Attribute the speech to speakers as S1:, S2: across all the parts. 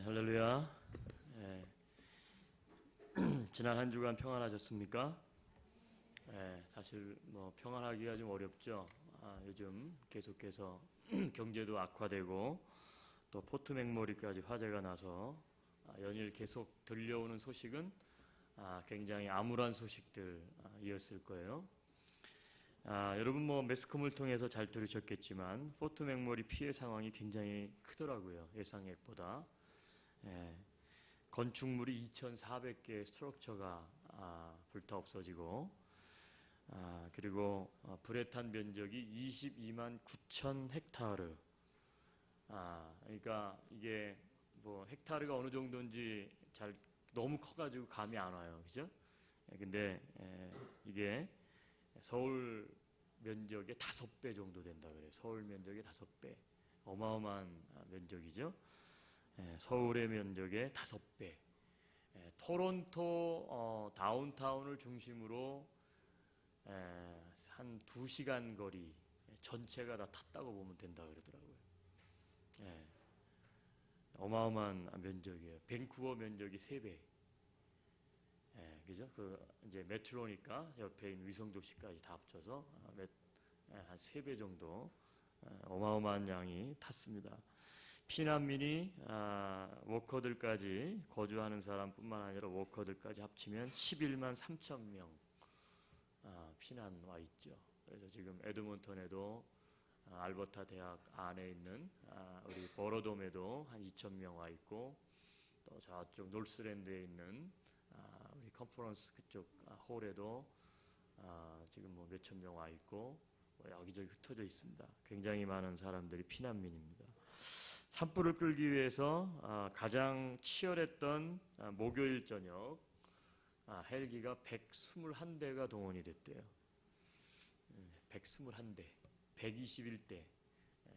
S1: 할렐루야. 예, 지난 한 주간 평안하셨습니까? 사실 뭐 평안하기가 좀 어렵죠. 요즘 계속해서 경제도 악화되고 또 포트 맥모리까지 화재가 나서 연일 계속 들려오는 소식은 굉장히 암울한 소식들이었을 거예요. 여러분 뭐 매스컴을 통해서 잘 들으셨겠지만 포트 맥모리 피해 상황이 굉장히 크더라고요. 예상액보다. 건축물이 2,400개의 스트럭처가 불타 없어지고 그리고 불에 탄 면적이 22만 9천 헥타르. 그러니까 이게 뭐 헥타르가 어느 정도인지 잘 너무 커가지고 감이 안 와요, 그죠? 근데 이게 서울 면적의 5배 정도 된다 그래요. 서울 면적의 5배. 어마어마한 면적이죠. 서울의 면적의 5배. 토론토 다운타운을 중심으로 한 2시간 거리 전체가 다 탔다고 보면 된다 그러더라고요. 어마어마한 면적이에요. 밴쿠버 면적이 3배. 그죠? 이제 메트로니까 옆에 있는 위성도시까지 다 합쳐서 한 3배 정도 어마어마한 양이 탔습니다. 피난민이 워커들까지 거주하는 사람뿐만 아니라 워커들까지 합치면 11만 3천 명 피난 와 있죠. 그래서 지금 에드몬턴에도 알버타 대학 안에 있는 우리 버러돔에도 한 2천 명 와 있고 또 저쪽 노스랜드에 있는 우리 컨퍼런스 그쪽 홀에도 지금 뭐 몇천 명 와 있고 여기저기 흩어져 있습니다. 굉장히 많은 사람들이 피난민입니다. 산불을 끌기 위해서 가장 치열했던 목요일 저녁 헬기가 121대가 동원이 됐대요. 121대, 121대.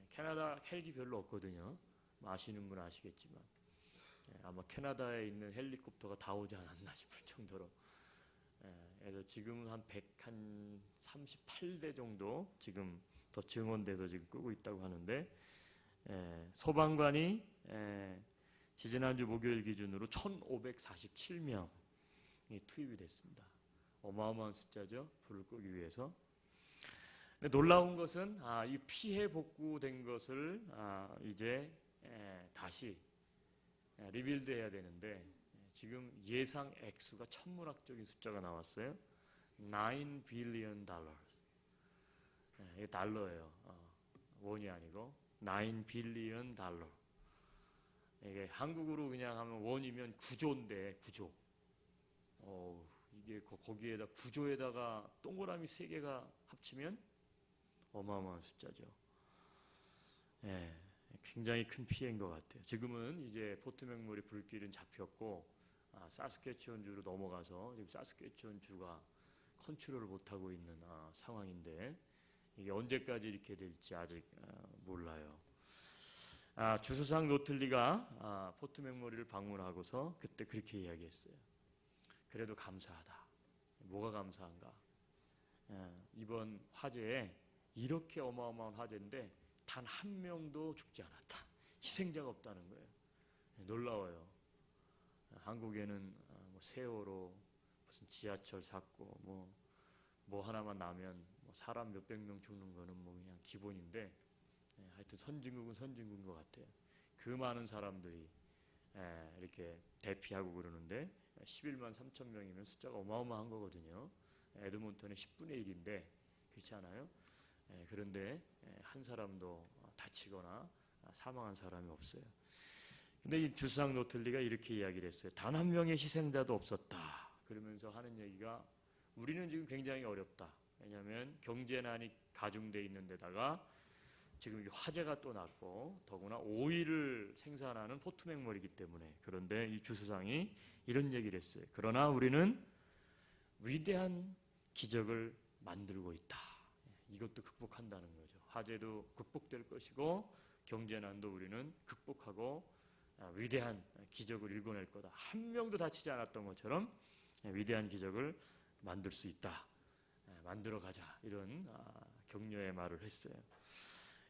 S1: 캐나다 헬기 별로 없거든요. 아시는 분 아시겠지만 아마 캐나다에 있는 헬리콥터가 다 오지 않았나 싶을 정도로. 그래서 지금은 한 138대 정도 지금 더 증원돼서 지금 끄고 있다고 하는데 소방관이 지지난주 목요일 기준으로 1,547명이 투입이 됐습니다. 어마어마한 숫자죠. 불을 끄기 위해서. 근데 놀라운 것은 이 피해 복구된 것을 이제 다시 리빌드해야 되는데 지금 예상 액수가 천문학적인 숫자가 나왔어요. 9 billion dollars. 이게 달러예요. 원이 아니고 9 billion dollar. 이게 한국으로 그냥 하면 원이면 9조인데 9조. 이게 거기에다 9조에다가 동그라미 3개가 합치면 어마어마한 숫자죠. 굉장히 큰 피해인 것 같아요. 지금은 이제 포트 맥모리 불길은 잡혔고 사스캐치원주로 넘어가서 지금 사스캐치원주가 컨트롤을 못하고 있는 상황인데 이게 언제까지 이렇게 될지 아직 몰라요. 주수상 노틀리가 포트 맥모리를 방문하고서 그때 그렇게 이야기했어요. 그래도 감사하다. 뭐가 감사한가? 이번 화재에 이렇게 어마어마한 화재인데 단 한 명도 죽지 않았다. 희생자가 없다는 거예요. 놀라워요. 한국에는 뭐 세월호, 무슨 지하철 사고, 뭐 하나만 나면 사람 몇백 명 죽는 거는 뭐 그냥 기본인데 하여튼 선진국은 선진국인 것 같아요. 그 많은 사람들이 이렇게 대피하고 그러는데 11만 3천 명이면 숫자가 어마어마한 거거든요. 에드몬턴의 10분의 1인데 그렇지 않아요? 그런데 한 사람도 다치거나 사망한 사람이 없어요. 근데 이 주수상 노틀리가 이렇게 이야기를 했어요. 단 한 명의 희생자도 없었다. 그러면서 하는 얘기가 우리는 지금 굉장히 어렵다. 왜냐하면 경제난이 가중되어 있는 데다가 지금 화재가 또 났고 더구나 오일을 생산하는 포트 맥모리이기 때문에. 그런데 이 주수상이 이런 얘기를 했어요. 그러나 우리는 위대한 기적을 만들고 있다. 이것도 극복한다는 거죠. 화재도 극복될 것이고 경제난도 우리는 극복하고 위대한 기적을 일궈낼 거다. 한 명도 다치지 않았던 것처럼 위대한 기적을 만들 수 있다. 만들어 가자. 이런 격려의 말을 했어요.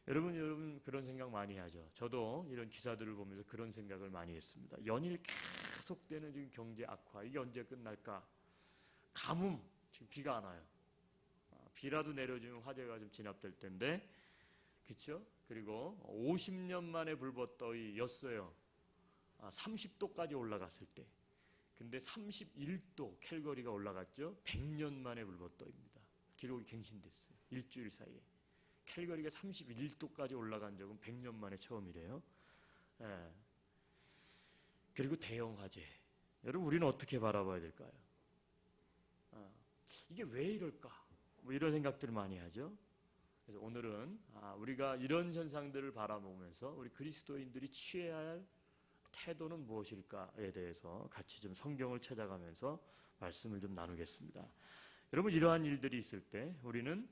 S1: 여러분 그런 생각 많이 하죠. 저도 이런 기사들을 보면서 그런 생각을 많이 했습니다. 연일 계속되는 지금 경제 악화, 이게 언제 끝날까? 가뭄, 지금 비가 안 와요. 비라도 내려주면 화재가 좀 진압될 텐데, 그렇죠? 그리고 50년 만에 불볕더위였어요. 30도까지 올라갔을 때. 근데 31도 캘거리가 올라갔죠. 100년 만에 불볕더위입니다. 기록이 갱신됐어요. 일주일 사이에. 캘거리가 31도까지 올라간 적은 100년 만에 처음이래요. 예. 그리고 대형 화재. 여러분 우리는 어떻게 바라봐야 될까요? 이게 왜 이럴까? 뭐 이런 생각들을 많이 하죠. 그래서 오늘은 우리가 이런 현상들을 바라보면서 우리 그리스도인들이 취해야 할 태도는 무엇일까에 대해서 같이 좀 성경을 찾아가면서 말씀을 좀 나누겠습니다. 여러분 이러한 일들이 있을 때 우리는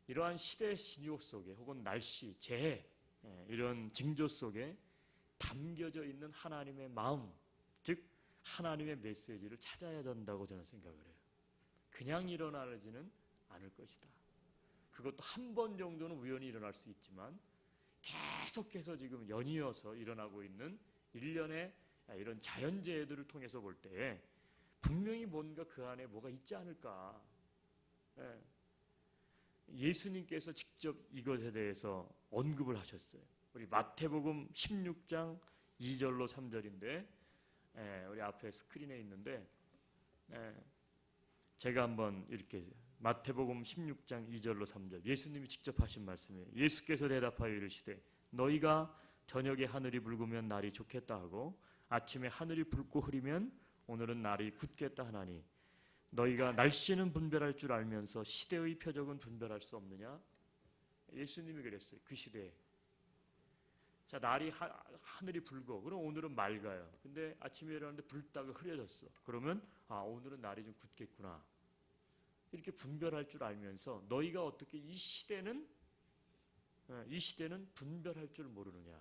S1: 이러한 시대 신요 속에 혹은 날씨, 재해 이런 징조 속에 담겨져 있는 하나님의 마음, 즉 하나님의 메시지를 찾아야 된다고 저는 생각을 해요. 그냥 일어나지는 않을 것이다. 그것도 한 번 정도는 우연히 일어날 수 있지만 계속해서 지금 연이어서 일어나고 있는 일련의 이런 자연재해들을 통해서 볼 때에 분명히 뭔가 그 안에 뭐가 있지 않을까. 예수님께서 직접 이것에 대해서 언급을 하셨어요. 우리 마태복음 16장 2절로 3절인데 우리 앞에 스크린에 있는데 제가 한번 이렇게 마태복음 16장 2절로 3절 예수님이 직접 하신 말씀이에요. 예수께서 대답하여 이르시되 너희가 저녁에 하늘이 붉으면 날이 좋겠다 하고 아침에 하늘이 붉고 흐리면 오늘은 날이 굳겠다 하나니 너희가 날씨는 분별할 줄 알면서 시대의 표적은 분별할 수 없느냐? 예수님이 그랬어요. 그 시대에. 자, 날이 하늘이 붉어. 그럼 오늘은 맑아요. 근데 아침에 일어났는데 붉다가 흐려졌어. 그러면 오늘은 날이 좀 굳겠구나. 이렇게 분별할 줄 알면서 너희가 어떻게 이 시대는 분별할 줄 모르느냐.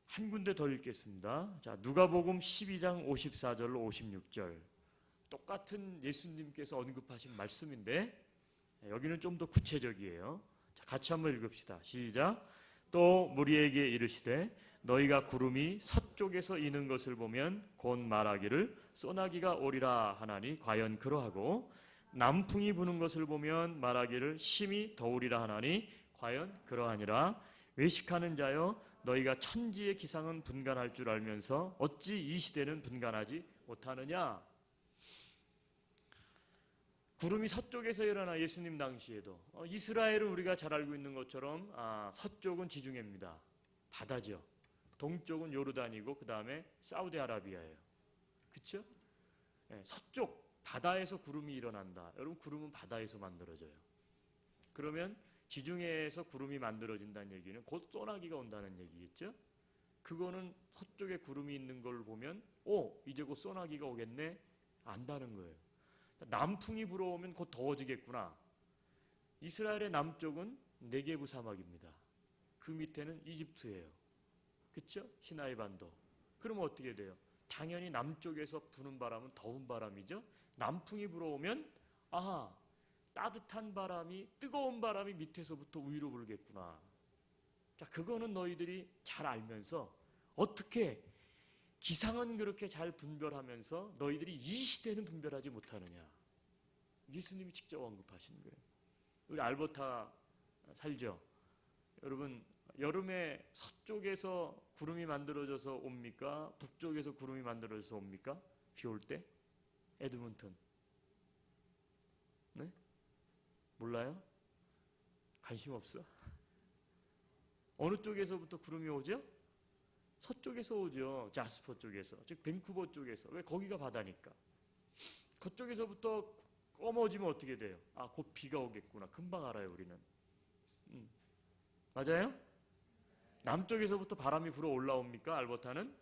S1: 한 군데 더 읽겠습니다. 자, 누가복음 12장 54절로 56절. 똑같은 예수님께서 언급하신 말씀인데 여기는 좀 더 구체적이에요. 자, 같이 한번 읽읍시다. 시작. 또 무리에게 이르시되 너희가 구름이 서쪽에서 이는 것을 보면 곧 말하기를 소나기가 오리라 하나니 과연 그러하고 남풍이 부는 것을 보면 말하기를 심히 더우리라 하나니 과연 그러하니라. 외식하는 자여 너희가 천지의 기상은 분간할 줄 알면서 어찌 이 시대는 분간하지 못하느냐. 구름이 서쪽에서 일어나 예수님 당시에도 이스라엘은 우리가 잘 알고 있는 것처럼 서쪽은 지중해입니다. 바다죠. 동쪽은 요르단이고 그 다음에 사우디아라비아예요. 그렇죠? 서쪽 바다에서 구름이 일어난다. 여러분 구름은 바다에서 만들어져요. 그러면 지중해에서 구름이 만들어진다는 얘기는 곧 소나기가 온다는 얘기겠죠? 그거는 서쪽에 구름이 있는 걸 보면 이제 곧 소나기가 오겠네 안다는 거예요. 남풍이 불어오면 곧 더워지겠구나. 이스라엘의 남쪽은 네게부 사막입니다. 그 밑에는 이집트예요. 그렇죠? 시나이 반도. 그러면 어떻게 돼요? 당연히 남쪽에서 부는 바람은 더운 바람이죠. 남풍이 불어오면 따뜻한 바람이 뜨거운 바람이 밑에서부터 위로 불겠구나. 자, 그거는 너희들이 잘 알면서 어떻게 기상은 그렇게 잘 분별하면서 너희들이 이 시대는 분별하지 못하느냐. 예수님이 직접 언급하시는 거예요. 우리 알버타 살죠? 여러분 여름에 서쪽에서 구름이 만들어져서 옵니까? 북쪽에서 구름이 만들어져서 옵니까? 비 올 때? 에드먼턴. 네? 몰라요? 관심 없어? 어느 쪽에서부터 구름이 오죠? 서쪽에서 오죠. 자스퍼 쪽에서. 즉 밴쿠버 쪽에서. 왜? 거기가 바다니까. 그쪽에서부터 검어지면 어떻게 돼요? 곧 비가 오겠구나. 금방 알아요 우리는. 맞아요? 남쪽에서부터 바람이 불어 올라옵니까? 알버타는?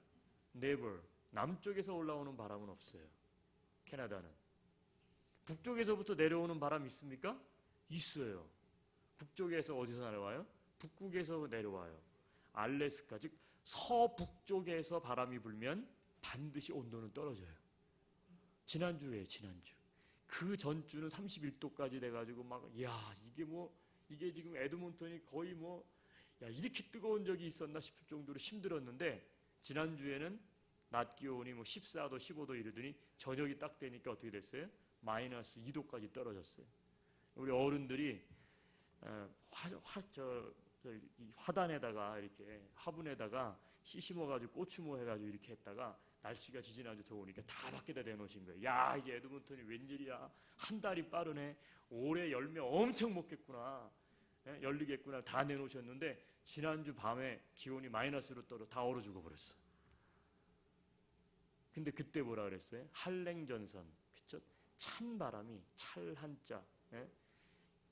S1: Never. 남쪽에서 올라오는 바람은 없어요. 캐나다는. 북쪽에서부터 내려오는 바람 있습니까? 있어요. 북쪽에서 어디서 내려와요? 북극에서 내려와요. 알래스카, 즉 서북쪽에서 바람이 불면 반드시 온도는 떨어져요. 지난주에 지난주. 그 전주는 31도까지 돼가지고 막, 야, 이게 지금 에드몬턴이 거의 야, 이렇게 뜨거운 적이 있었나 싶을 정도로 힘들었는데, 지난주에는 낮 기온이 14도, 15도 이러더니 저녁이 딱 되니까 어떻게 됐어요? 마이너스 2도까지 떨어졌어요. 우리 어른들이 이 화단에다가 이렇게 화분에다가 씨 심어가지고 고추모 해가지고 이렇게 했다가 날씨가 지지난주 더우니까 다 밖에다 내놓으신 거예요. 야, 이게 에드먼턴이 웬일이야? 한 달이 빠르네. 올해 열매 엄청 먹겠구나. 열리겠구나. 다 내놓으셨는데 지난주 밤에 기온이 마이너스로 다 얼어 죽어버렸어. 근데 그때 뭐라 그랬어요? 한랭전선, 그쵸? 찬바람이, 찰한자,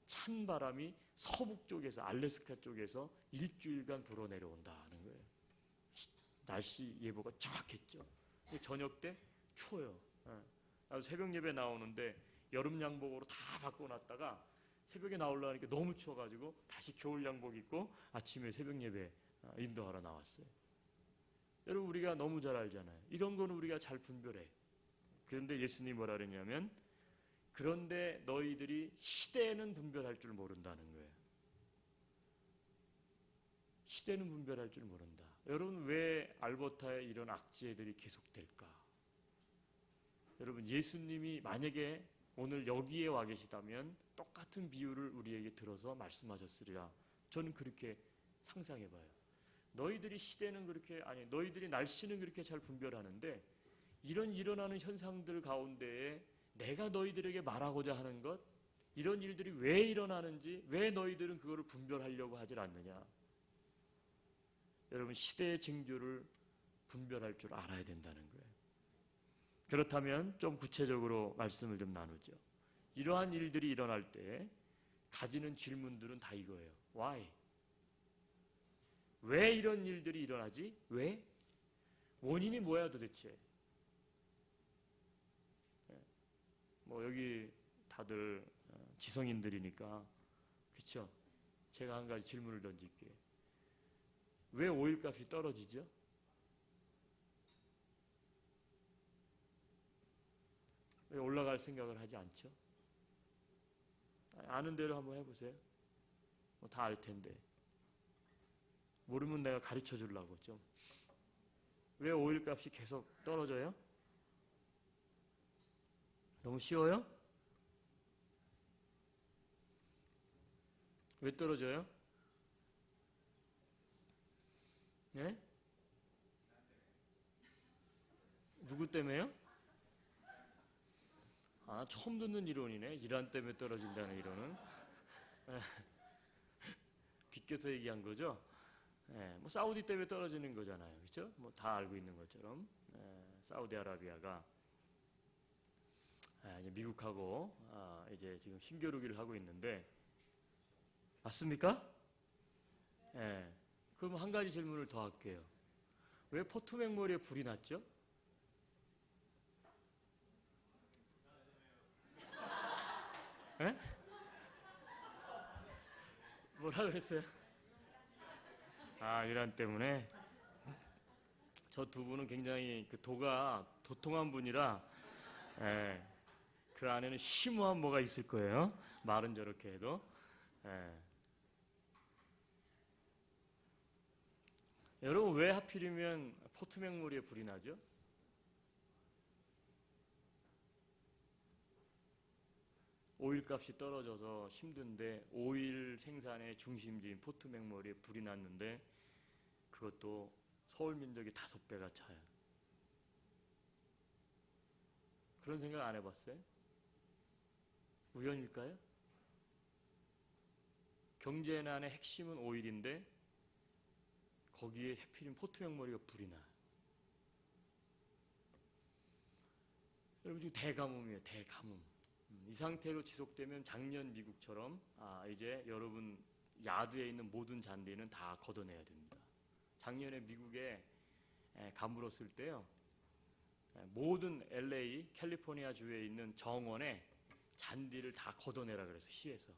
S1: 찬바람이 서북 쪽에서, 알래스카 쪽에서 일주일간 불어 내려온다는 거예요. 날씨 예보가 정확했죠. 저녁 때 추워요. 나도 새벽 예배 나오는데 여름 양복으로 다 바꿔놨다가 새벽에 나오려니까 너무 추워가지고 다시 겨울 양복 입고 아침에 새벽 예배 인도하러 나왔어요. 여러분, 우리가 너무 잘 알잖아요. 이런 거는 우리가 잘 분별해. 그런데 예수님이 뭐라 그랬냐면, 그런데 너희들이 시대는 분별할 줄 모른다는 거예요. 시대는 분별할 줄 모른다. 여러분, 왜 알버타에 이런 악재들이 계속될까? 여러분, 예수님이 만약에 오늘 여기에 와 계시다면 똑같은 비유를 우리에게 들어서 말씀하셨으리라. 저는 그렇게 상상해봐요. 너희들이 너희들이 날씨는 그렇게 잘 분별하는데, 이런 일어나는 현상들 가운데에 내가 너희들에게 말하고자 하는 것, 이런 일들이 왜 일어나는지, 왜 너희들은 그거를 분별하려고 하질 않느냐? 여러분, 시대의 징조를 분별할 줄 알아야 된다는 거예요. 그렇다면 좀 구체적으로 말씀을 좀 나누죠. 이러한 일들이 일어날 때 가지는 질문들은 다 이거예요. Why? 왜 이런 일들이 일어나지? 왜? 원인이 뭐야 도대체? 여기 다들 지성인들이니까, 그쵸? 제가 한 가지 질문을 던질게요. 왜 오일값이 떨어지죠? 왜 올라갈 생각을 하지 않죠? 아는 대로 한번 해보세요. 다 알 텐데. 모르면 내가 가르쳐 주려고 좀. 왜 오일값이 계속 떨어져요? 너무 쉬워요? 왜 떨어져요? 네? 누구 때문에요? 처음 듣는 이론이네. 이란 때문에 떨어진다는 이론은. 비껴서 얘기한 거죠? 사우디 때문에 떨어지는 거잖아요. 그렇죠? 다 알고 있는 것처럼. 사우디아라비아가 이제 미국하고 이제 지금 힘겨루기를 하고 있는데, 맞습니까? 그럼 한 가지 질문을 더 할게요. 왜 포트맥모리에 불이 났죠? 뭐라 그랬어요? 이란 때문에. 저 두 분은 굉장히 그 도가 도통한 분이라, 그 안에는 심오한 뭐가 있을 거예요. 말은 저렇게 해도. 여러분, 왜 하필이면 포트맥모리에 불이 나죠? 오일값이 떨어져서 힘든데 오일 생산의 중심지인 포트맥모리에 불이 났는데, 그것도 서울 면적이 5배가 차요. 그런 생각 안 해봤어요? 우연일까요? 경제난의 핵심은 오일인데 거기에 해필인 포트맥모리가 불이 나요. 여러분, 지금 대가뭄이에요. 대가뭄. 이 상태로 지속되면 작년 미국처럼 이제 여러분 야드에 있는 모든 잔디는 다 걷어내야 됩니다. 작년에 미국에 가물었을 때요, 모든 LA, 캘리포니아 주에 있는 정원에 잔디를 다 걷어내라 그래서 시에서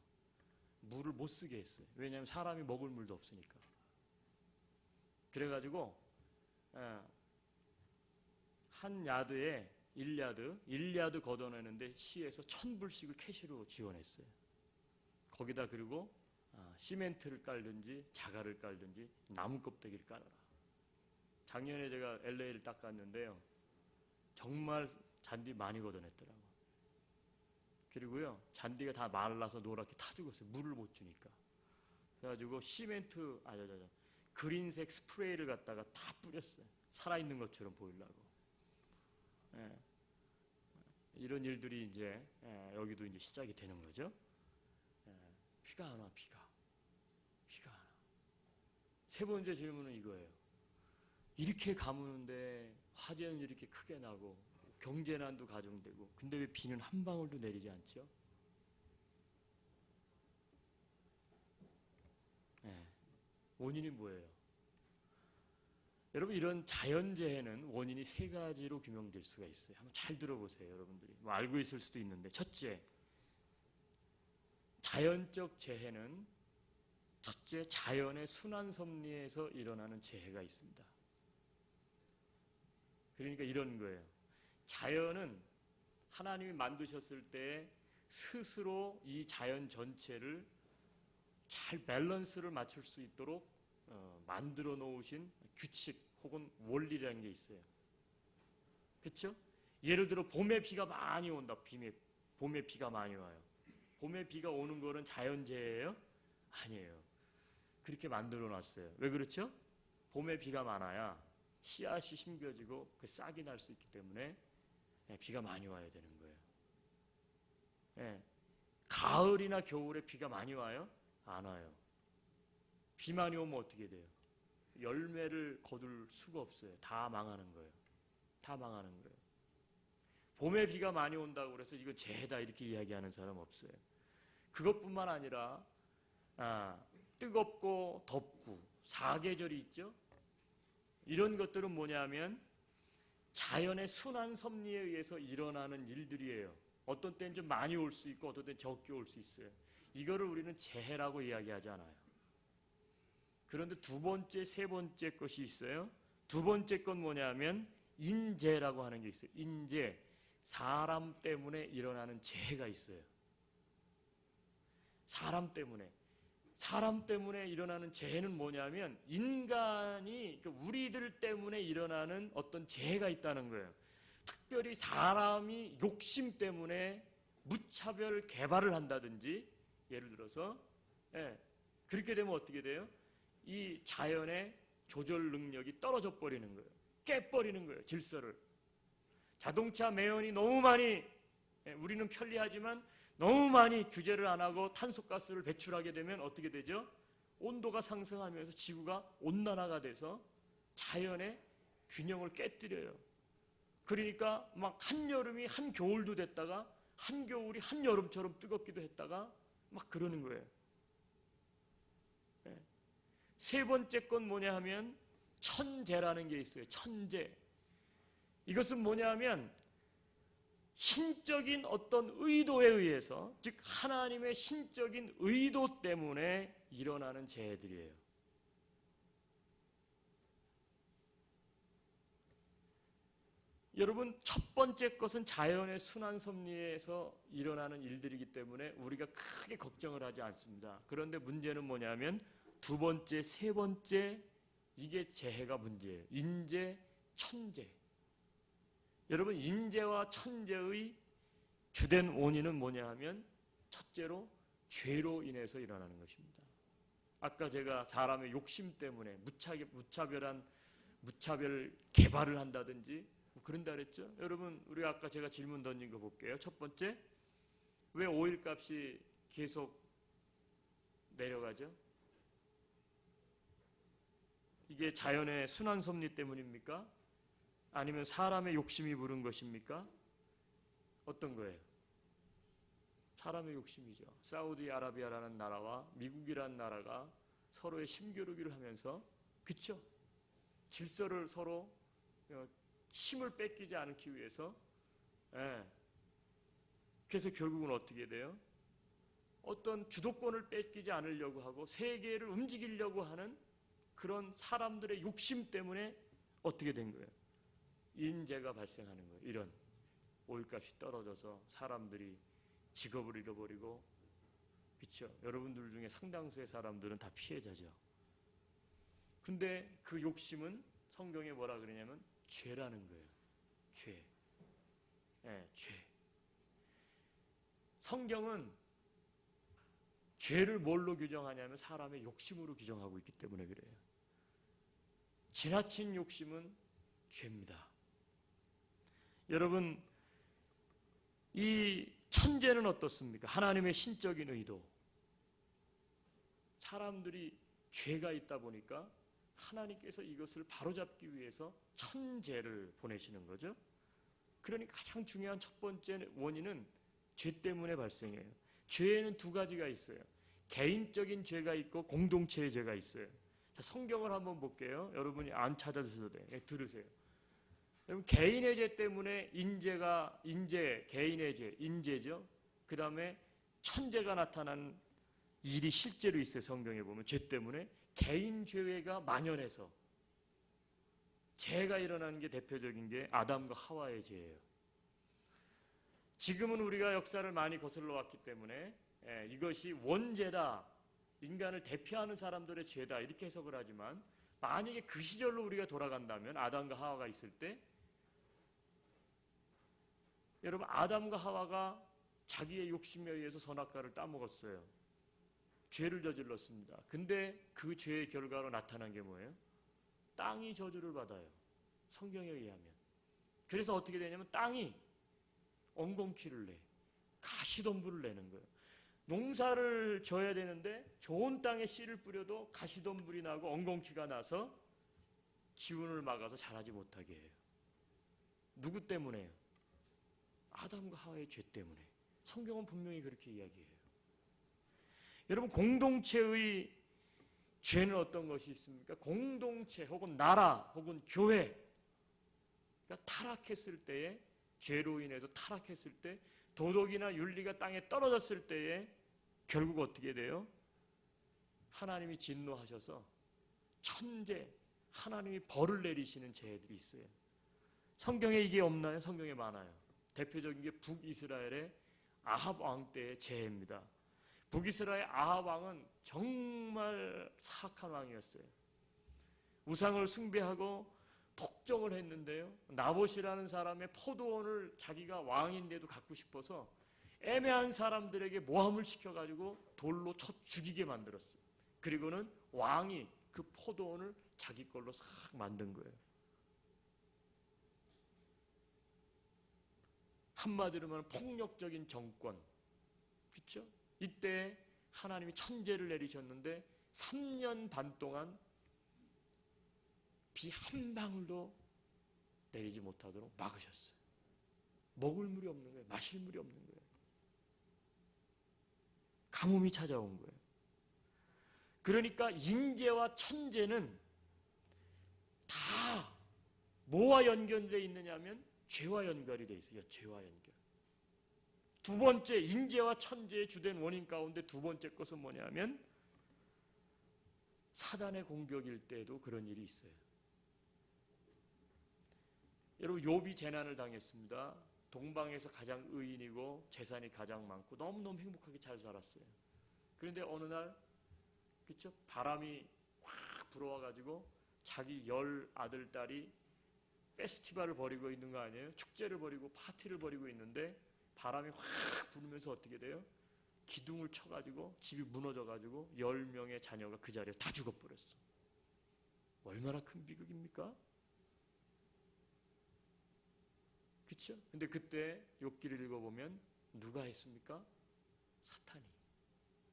S1: 물을 못 쓰게 했어요. 왜냐하면 사람이 먹을 물도 없으니까. 그래가지고 한 야드에 1야드 걷어내는데 시에서 1,000불씩을 캐시로 지원했어요. 거기다 그리고 시멘트를 깔든지 자갈을 깔든지 나무 껍데기를 깔아라. 작년에 제가 LA를 딱 갔는데요. 정말 잔디 많이 걷어냈더라고. 그리고요, 잔디가 다 말라서 노랗게 타 죽었어요. 물을 못 주니까. 그래가지고 시멘트, 그린색 스프레이를 갖다가 다 뿌렸어요. 살아있는 것처럼 보이려고. 예. 이런 일들이 이제 여기도 이제 시작이 되는 거죠. 비가 안 와, 비가 안 와. 세 번째 질문은 이거예요. 이렇게 가무는데 화재는 이렇게 크게 나고 경제난도 가중되고, 근데 왜 비는 한 방울도 내리지 않죠? 원인이 뭐예요? 여러분, 이런 자연재해는 원인이 세 가지로 규명될 수가 있어요. 한번 잘 들어보세요, 여러분들이. 뭐 알고 있을 수도 있는데, 첫째, 자연적 재해는 첫째, 자연의 순환섭리에서 일어나는 재해가 있습니다. 그러니까 이런 거예요. 자연은 하나님이 만드셨을 때 스스로 이 자연 전체를 잘 밸런스를 맞출 수 있도록 만들어 놓으신 규칙 혹은 원리라는 게 있어요. 그렇죠? 예를 들어 봄에 비가 많이 온다. 봄에 비가 많이 와요. 봄에 비가 오는 거는 자연재해예요? 아니에요. 그렇게 만들어 놨어요. 왜 그렇죠? 봄에 비가 많아야 씨앗이 심겨지고 그 싹이 날 수 있기 때문에 비가 많이 와야 되는 거예요. 가을이나 겨울에 비가 많이 와요? 안 와요. 비 많이 오면 어떻게 돼요? 열매를 거둘 수가 없어요. 다 망하는 거예요. 다 망하는 거예요. 봄에 비가 많이 온다고 그래서 이거 재해다 이렇게 이야기하는 사람 없어요. 그것뿐만 아니라 뜨겁고 덥고 사계절이 있죠. 이런 것들은 뭐냐면 자연의 순환 섭리에 의해서 일어나는 일들이에요. 어떤 때는 좀 많이 올 수 있고 어떤 때는 적게 올 수 있어요. 이거를 우리는 재해라고 이야기하지 않아요. 그런데 두 번째, 세 번째 것이 있어요. 두 번째 건 뭐냐면 인재라고 하는 게 있어요. 인재, 사람 때문에 일어나는 재해가 있어요. 사람 때문에 일어나는 재해는 뭐냐면 인간이, 우리들 때문에 일어나는 어떤 재해가 있다는 거예요. 특별히 사람이 욕심 때문에 무차별 개발을 한다든지, 예를 들어서 그렇게 되면 어떻게 돼요? 이 자연의 조절 능력이 떨어져 버리는 거예요. 깨버리는 거예요. 질서를. 자동차 매연이 너무 많이, 우리는 편리하지만 너무 많이 규제를 안 하고 탄소가스를 배출하게 되면 어떻게 되죠? 온도가 상승하면서 지구가 온난화가 돼서 자연의 균형을 깨뜨려요. 그러니까 막 한여름이 한겨울도 됐다가 한겨울이 한여름처럼 뜨겁기도 했다가 막 그러는 거예요. 세 번째 건 뭐냐 하면 천재라는 게 있어요. 천재. 이것은 뭐냐 하면 신적인 어떤 의도에 의해서, 즉 하나님의 신적인 의도 때문에 일어나는 재해들이에요. 여러분, 첫 번째 것은 자연의 순환 섭리에서 일어나는 일들이기 때문에 우리가 크게 걱정을 하지 않습니다. 그런데 문제는 뭐냐면 두 번째, 세 번째, 이게 재해가 문제예요. 인재, 천재. 여러분, 인재와 천재의 주된 원인은 뭐냐 하면 첫째로 죄로 인해서 일어나는 것입니다. 아까 제가 사람의 욕심 때문에 무차별 개발을 한다든지 그런다 그랬죠. 여러분, 우리 아까 제가 질문 던진 거 볼게요. 첫 번째, 왜 오일 값이 계속 내려가죠? 이게 자연의 순환 섭리 때문입니까? 아니면 사람의 욕심이 부른 것입니까? 어떤 거예요? 사람의 욕심이죠. 사우디아라비아라는 나라와 미국이라는 나라가 서로의 힘겨루기를 하면서, 그쵸? 질서를 서로 힘을 뺏기지 않기 위해서, 그래서 결국은 어떻게 돼요? 어떤 주도권을 뺏기지 않으려고 하고 세계를 움직이려고 하는 그런 사람들의 욕심 때문에 어떻게 된 거예요? 인재가 발생하는 거예요. 이런 오일값이 떨어져서 사람들이 직업을 잃어버리고, 그렇죠? 여러분들 중에 상당수의 사람들은 다 피해자죠. 근데 그 욕심은 성경에 뭐라 그러냐면 죄라는 거예요. 죄. 네, 죄. 성경은 죄를 뭘로 규정하냐면 사람의 욕심으로 규정하고 있기 때문에 그래요. 지나친 욕심은 죄입니다. 여러분, 이 천재는 어떻습니까? 하나님의 신적인 의도. 사람들이 죄가 있다 보니까 하나님께서 이것을 바로잡기 위해서 천재를 보내시는 거죠. 그러니까 가장 중요한 첫 번째 원인은 죄 때문에 발생해요. 죄에는 두 가지가 있어요. 개인적인 죄가 있고 공동체의 죄가 있어요. 자, 성경을 한번 볼게요. 여러분이 안 찾아드셔도 돼요. 들으세요. 여러분, 개인의 죄 때문에 개인의 죄, 인재죠. 그 다음에 천재가 나타난 일이 실제로 있어요. 성경에 보면 죄 때문에 개인 죄가 만연해서 죄가 일어나는 게 대표적인 게 아담과 하와의 죄예요. 지금은 우리가 역사를 많이 거슬러 왔기 때문에 이것이 원죄다, 인간을 대표하는 사람들의 죄다 이렇게 해석을 하지만, 만약에 그 시절로 우리가 돌아간다면 아담과 하와가 있을 때, 여러분, 아담과 하와가 자기의 욕심에 의해서 선악과를 따먹었어요. 죄를 저질렀습니다. 근데 그 죄의 결과로 나타난 게 뭐예요? 땅이 저주를 받아요. 성경에 의하면. 그래서 어떻게 되냐면 땅이 엉겅퀴를 내, 가시덤불을 내는 거예요. 농사를 져야 되는데 좋은 땅에 씨를 뿌려도 가시덤불이 나고 엉겅퀴가 나서 기운을 막아서 자라지 못하게 해요. 누구 때문에요? 아담과 하와의 죄 때문에. 성경은 분명히 그렇게 이야기해요. 여러분, 공동체의 죄는 어떤 것이 있습니까? 공동체 혹은 나라 혹은 교회가 타락했을 때에, 죄로 인해서 타락했을 때, 도덕이나 윤리가 땅에 떨어졌을 때에 결국 어떻게 돼요? 하나님이 진노하셔서 천재, 하나님이 벌을 내리시는 죄들이 있어요. 성경에 이게 없나요? 성경에 많아요. 대표적인 게 북이스라엘의 아합 왕 때의 죄입니다. 북이스라엘 아합 왕은 정말 사악한 왕이었어요. 우상을 숭배하고 독점을 했는데요, 나봇이라는 사람의 포도원을 자기가 왕인데도 갖고 싶어서 애매한 사람들에게 모함을 시켜가지고 돌로 쳐 죽이게 만들었어요. 그리고는 왕이 그 포도원을 자기 걸로 싹 만든 거예요. 한마디로 말하면 폭력적인 정권. 그렇죠? 이때 하나님이 천재를 내리셨는데 3년 반 동안 비 한 방울도 내리지 못하도록 막으셨어요. 먹을 물이 없는 거예요. 마실 물이 없는 거예요. 가뭄이 찾아온 거예요. 그러니까 인재와 천재는 다 뭐와 연결되어 있느냐면 죄와 연결이 되어 있어요. 죄와 연결. 두 번째, 인재와 천재의 주된 원인 가운데 두 번째 것은 뭐냐면 사단의 공격일 때에도 그런 일이 있어요. 여러분, 욥이 재난을 당했습니다. 동방에서 가장 의인이고 재산이 가장 많고 너무너무 행복하게 잘 살았어요. 그런데 어느 날, 그렇죠? 바람이 확 불어와가지고 자기 10 아들, 딸이 페스티벌을 벌이고 있는 거 아니에요? 축제를 벌이고 파티를 벌이고 있는데 바람이 확 부르면서 어떻게 돼요? 기둥을 쳐가지고 집이 무너져가지고 10명의 자녀가 그 자리에 다 죽어버렸어. 얼마나 큰 비극입니까? 그렇죠? 근데 그때 욥기를 읽어보면 누가 했습니까? 사탄이.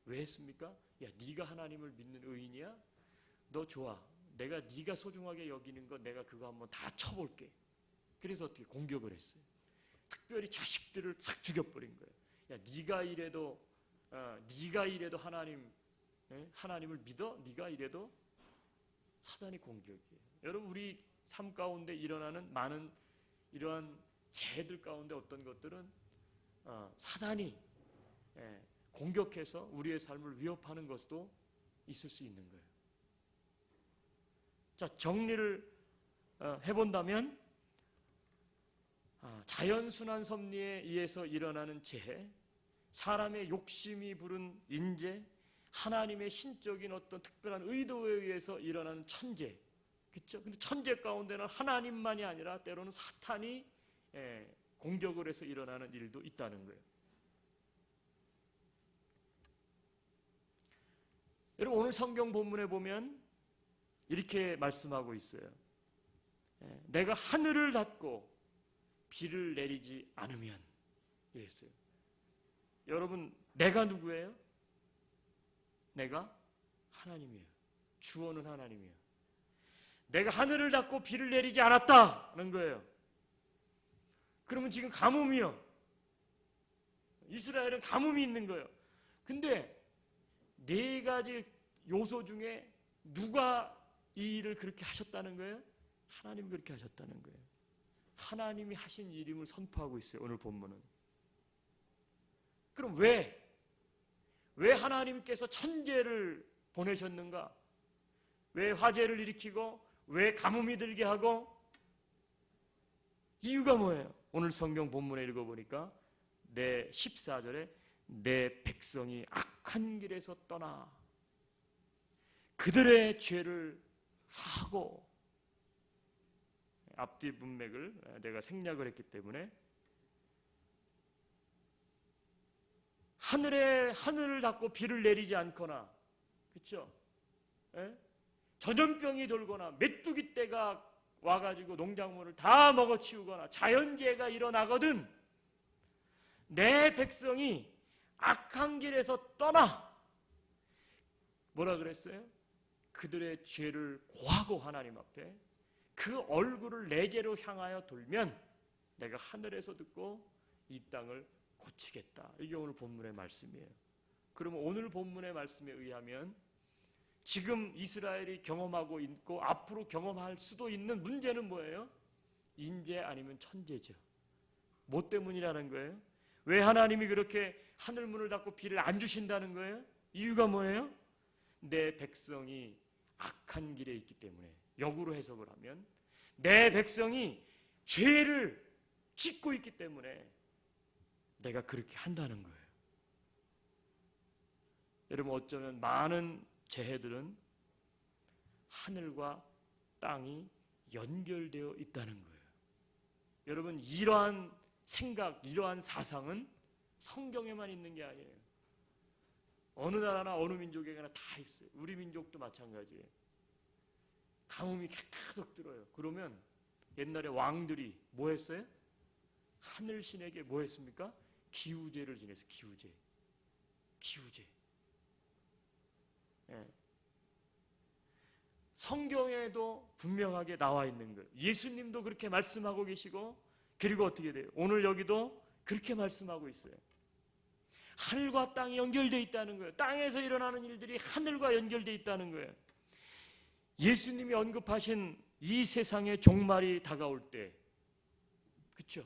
S1: 왜 했습니까? 야, 네가 하나님을 믿는 의인이야? 너 좋아. 내가 네가 소중하게 여기는 거 내가 그거 한번 다 쳐볼게. 그래서 어떻게 공격을 했어요. 특별히 자식들을 싹 죽여버린 거예요. 야, 네가 이래도 하나님을 믿어? 네가 이래도 사단이 공격이에요. 여러분, 우리 삶 가운데 일어나는 많은 이러한 죄들 가운데 어떤 것들은 사단이 공격해서 우리의 삶을 위협하는 것도 있을 수 있는 거예요. 자, 정리를 해본다면 자연순환 섭리에 의해서 일어나는 재해, 사람의 욕심이 부른 인재, 하나님의 신적인 어떤 특별한 의도에 의해서 일어나는 천재, 그렇죠? 근데 천재 가운데는 하나님만이 아니라 때로는 사탄이 공격을 해서 일어나는 일도 있다는 거예요. 여러분, 오늘 성경 본문에 보면 이렇게 말씀하고 있어요. 내가 하늘을 닫고 비를 내리지 않으면, 이랬어요. 여러분, 내가 누구예요? 내가 하나님이에요. 주어는 하나님이에요. 내가 하늘을 닫고 비를 내리지 않았다는 거예요. 그러면 지금 가뭄이요. 이스라엘은 가뭄이 있는 거예요. 근데 네 가지 요소 중에 누가 이 일을 그렇게 하셨다는 거예요? 하나님이 그렇게 하셨다는 거예요. 하나님이 하신 일임을 선포하고 있어요, 오늘 본문은. 그럼 왜 하나님께서 천재를 보내셨는가? 왜 화재를 일으키고 왜 가뭄이 들게 하고? 이유가 뭐예요? 오늘 성경 본문에 읽어보니까 내 14절에 내 백성이 악한 길에서 떠나 그들의 죄를 사하고, 앞뒤 문맥을 내가 생략을 했기 때문에 하늘을 닫고 비를 내리지 않거나, 그렇죠? 전염병이 돌거나 메뚜기 떼가 와가지고 농작물을 다 먹어치우거나 자연재해가 일어나거든 내 백성이 악한 길에서 떠나, 뭐라 그랬어요? 그들의 죄를 고하고 하나님 앞에 그 얼굴을 내게로 향하여 돌면 내가 하늘에서 듣고 이 땅을 고치겠다. 이게 오늘 본문의 말씀이에요. 그러면 오늘 본문의 말씀에 의하면 지금 이스라엘이 경험하고 있고 앞으로 경험할 수도 있는 문제는 뭐예요? 인재 아니면 천재죠. 뭐 때문이라는 거예요? 왜 하나님이 그렇게 하늘문을 닫고 비를 안 주신다는 거예요? 이유가 뭐예요? 내 백성이 악한 길에 있기 때문에. 역으로 해석을 하면 내 백성이 죄를 짓고 있기 때문에 내가 그렇게 한다는 거예요. 여러분, 어쩌면 많은 재해들은 하늘과 땅이 연결되어 있다는 거예요. 여러분, 이러한 생각, 이러한 사상은 성경에만 있는 게 아니에요. 어느 나라나 어느 민족에게나 다 있어요. 우리 민족도 마찬가지예요. 가뭄이 계속 들어요. 그러면 옛날에 왕들이 뭐 했어요? 하늘신에게 뭐 했습니까? 기우제를 지냈어요. 기우제. 예. 성경에도 분명하게 나와 있는 거예요. 예수님도 그렇게 말씀하고 계시고, 그리고 어떻게 돼요? 오늘 여기도 그렇게 말씀하고 있어요. 하늘과 땅이 연결되어 있다는 거예요. 땅에서 일어나는 일들이 하늘과 연결되어 있다는 거예요. 예수님이 언급하신 이 세상의 종말이 다가올 때, 그렇죠?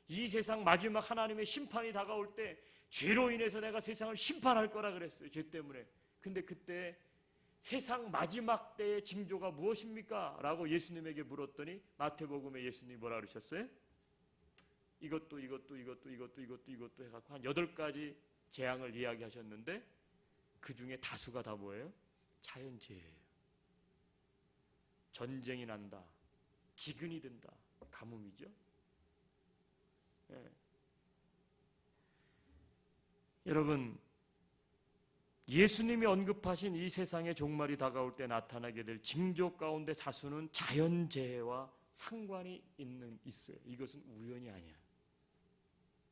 S1: 이 세상 마지막 하나님의 심판이 다가올 때 죄로 인해서 내가 세상을 심판할 거라 그랬어요. 죄 때문에. 근데 그때 세상 마지막 때의 징조가 무엇입니까? 라고 예수님에게 물었더니 마태복음에 예수님이 뭐라 그러셨어요? 이것도 해갖고 한 8가지 재앙을 이야기하셨는데 그 중에 다수가 다 뭐예요? 자연재해예요. 전쟁이 난다, 기근이 든다, 가뭄이죠. 예. 여러분, 예수님이 언급하신 이 세상의 종말이 다가올 때 나타나게 될 징조 가운데 다수는 자연재해와 상관이 있어요. 이것은 우연이 아니야.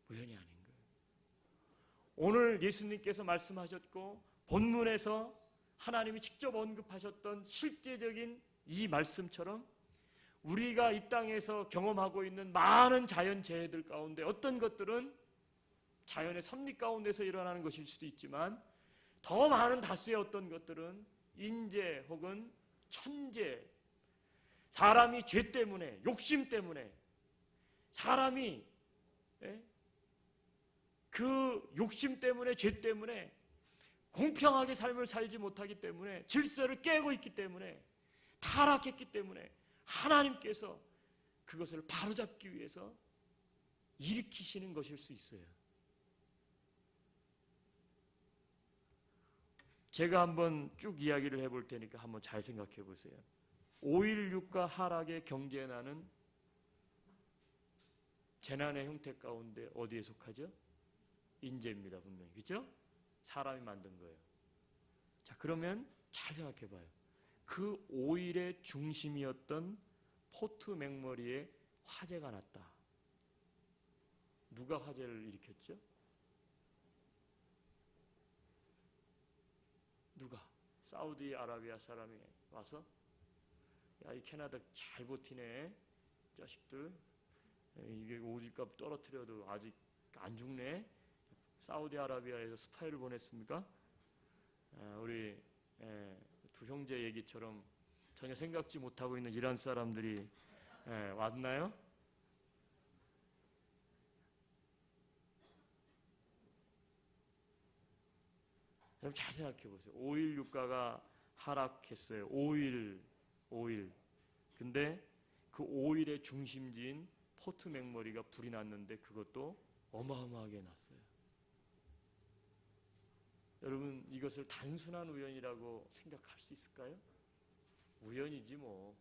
S1: 우연이 아닌 거예요. 오늘 예수님께서 말씀하셨고 본문에서 하나님이 직접 언급하셨던 실제적인 이 말씀처럼 우리가 이 땅에서 경험하고 있는 많은 자연재해들 가운데 어떤 것들은 자연의 섭리 가운데서 일어나는 것일 수도 있지만 더 많은 다수의 어떤 것들은 인재 혹은 천재, 사람이 죄 때문에, 욕심 때문에, 사람이 그 욕심 때문에, 죄 때문에 공평하게 삶을 살지 못하기 때문에, 질서를 깨고 있기 때문에, 타락했기 때문에 하나님께서 그것을 바로잡기 위해서 일으키시는 것일 수 있어요. 제가 한번 쭉 이야기를 해볼 테니까 한번 잘 생각해 보세요. 5.16 유가 하락의 경제난은 재난의 형태 가운데 어디에 속하죠? 인재입니다, 분명히. 그죠? 사람이 만든 거예요. 자, 그러면 잘 생각해 봐요. 그 5.1의 중심이었던 포트 맥머리에 화재가 났다. 누가 화재를 일으켰죠? 누가? 사우디아라비아 사람이 와서 야, 이 캐나다 잘 버티네. 자식들. 이게 오일값 떨어뜨려도 아직 안 죽네. 사우디아라비아에서 스파이를 보냈습니까? 우리 두 형제 얘기처럼 전혀 생각지 못하고 있는 이란 사람들이 왔나요? 여러분 잘 생각해 보세요. 5.1 유가가 하락했어요. 5.1. 근데 그 5.1의 중심지인 포트 맥머리가 불이 났는데 그것도 어마어마하게 났어요. 여러분 이것을 단순한 우연이라고 생각할 수 있을까요? 우연이지 뭐.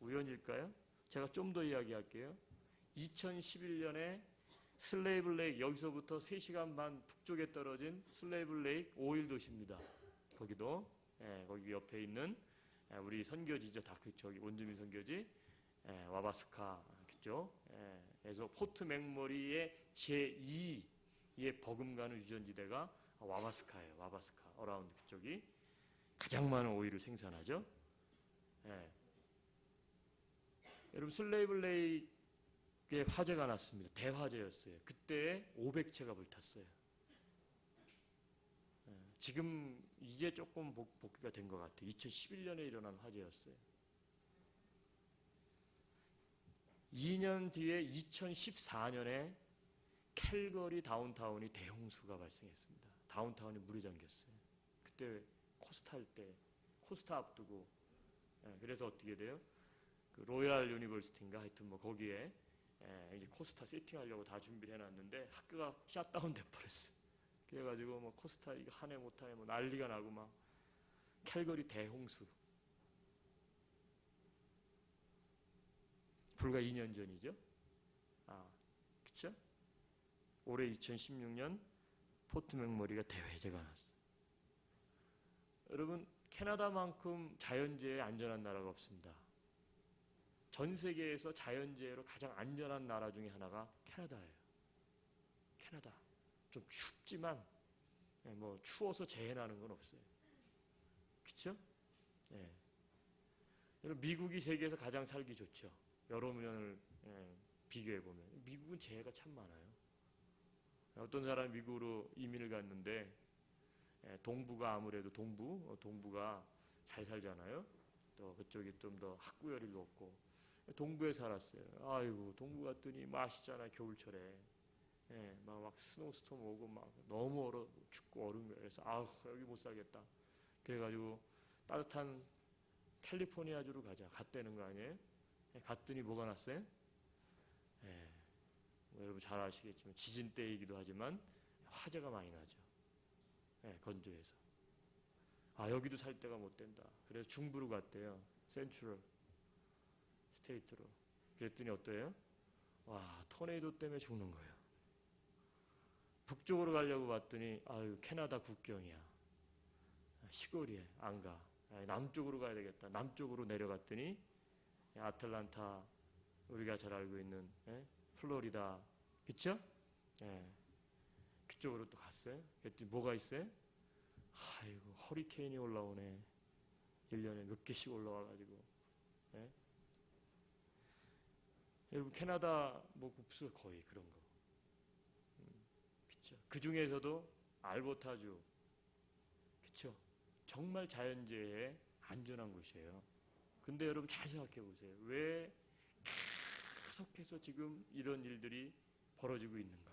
S1: 우연일까요? 제가 좀 더 이야기할게요. 2011년에 슬레이브 레이크, 여기서부터 3시간 반 북쪽에 떨어진 슬레이브 레이크 5.1 도시입니다. 거기도 거기 옆에 있는 우리 선교지죠. 다 저기 원주민 선교지 와바스카 그죠? 그래서 포트 맥머리의 제2의 버금가는 유전지대가 와바스카예요. 와바스카 어라운드 그쪽이 가장 많은 오일을 생산하죠. 여러분 슬레이브 레이크에 화재가 났습니다. 대화재였어요. 그때 500채가 불탔어요. 지금 이제 조금 복귀가 된 것 같아요. 2011년에 일어난 화재였어요. 2년 뒤에 2014년에 캘거리 다운타운이 대홍수가 발생했습니다. 다운타운이 물에 잠겼어요. 그때 코스타 할 때 코스타 앞두고 그래서 어떻게 돼요? 그 로얄 유니버시티인가 하여튼 뭐 거기에 이제 코스타 세팅하려고 다 준비를 해놨는데 학교가 샷다운 돼버렸어. 그래가지고 뭐 코스타 이거 하네 못하네 뭐 난리가 나고 막 캘거리 대홍수. 불과 2년 전이죠. 그쵸? 올해 2016년 포트 맥머리가 대화재가 났어요. 여러분 캐나다만큼 자연재해에 안전한 나라가 없습니다. 전 세계에서 자연재해로 가장 안전한 나라 중에 하나가 캐나다예요. 캐나다. 좀 춥지만 뭐 추워서 재해 나는 건 없어요. 그렇죠? 여러분 미국이 세계에서 가장 살기 좋죠. 여러 면을 비교해 보면 미국은 재해가 참 많아요. 어떤 사람이 미국으로 이민을 갔는데 동부가 아무래도 동부가 잘 살잖아요. 또 그쪽이 좀 더 학구열이 높고 동부에 살았어요. 아이고 동부 갔더니 맛있잖아요. 겨울철에 막 스노우스톰 오고 막 너무 얼어 춥고 얼은 거예요. 그래서 여기 못 살겠다. 그래가지고 따뜻한 캘리포니아주로 가자. 갔다는 거 아니에요? 갔더니 뭐가 났어요? 뭐 여러분 잘 아시겠지만 지진 때이기도 하지만 화재가 많이 나죠. 건조해서. 여기도 살 데가 못 된다. 그래서 중부로 갔대요. 센트럴 스테이트로. 그랬더니 어때요? 와, 토네이도 때문에 죽는 거예요. 북쪽으로 가려고 봤더니 캐나다 국경이야. 시골이에 안 가. 남쪽으로 가야 되겠다. 남쪽으로 내려갔더니 아틀란타 우리가 잘 알고 있는 플로리다 그쵸? 그쪽으로 또 갔어요. 그랬더니 뭐가 있어요? 아이고 허리케인이 올라오네. 1년에 몇 개씩 올라와가지고 여러분 캐나다 뭐 없어요. 거의 그런 거. 그쵸? 그 중에서도 알버타주 그쵸? 정말 자연재해에 안전한 곳이에요. 근데 여러분 잘 생각해 보세요. 왜 계속해서 지금 이런 일들이 벌어지고 있는가?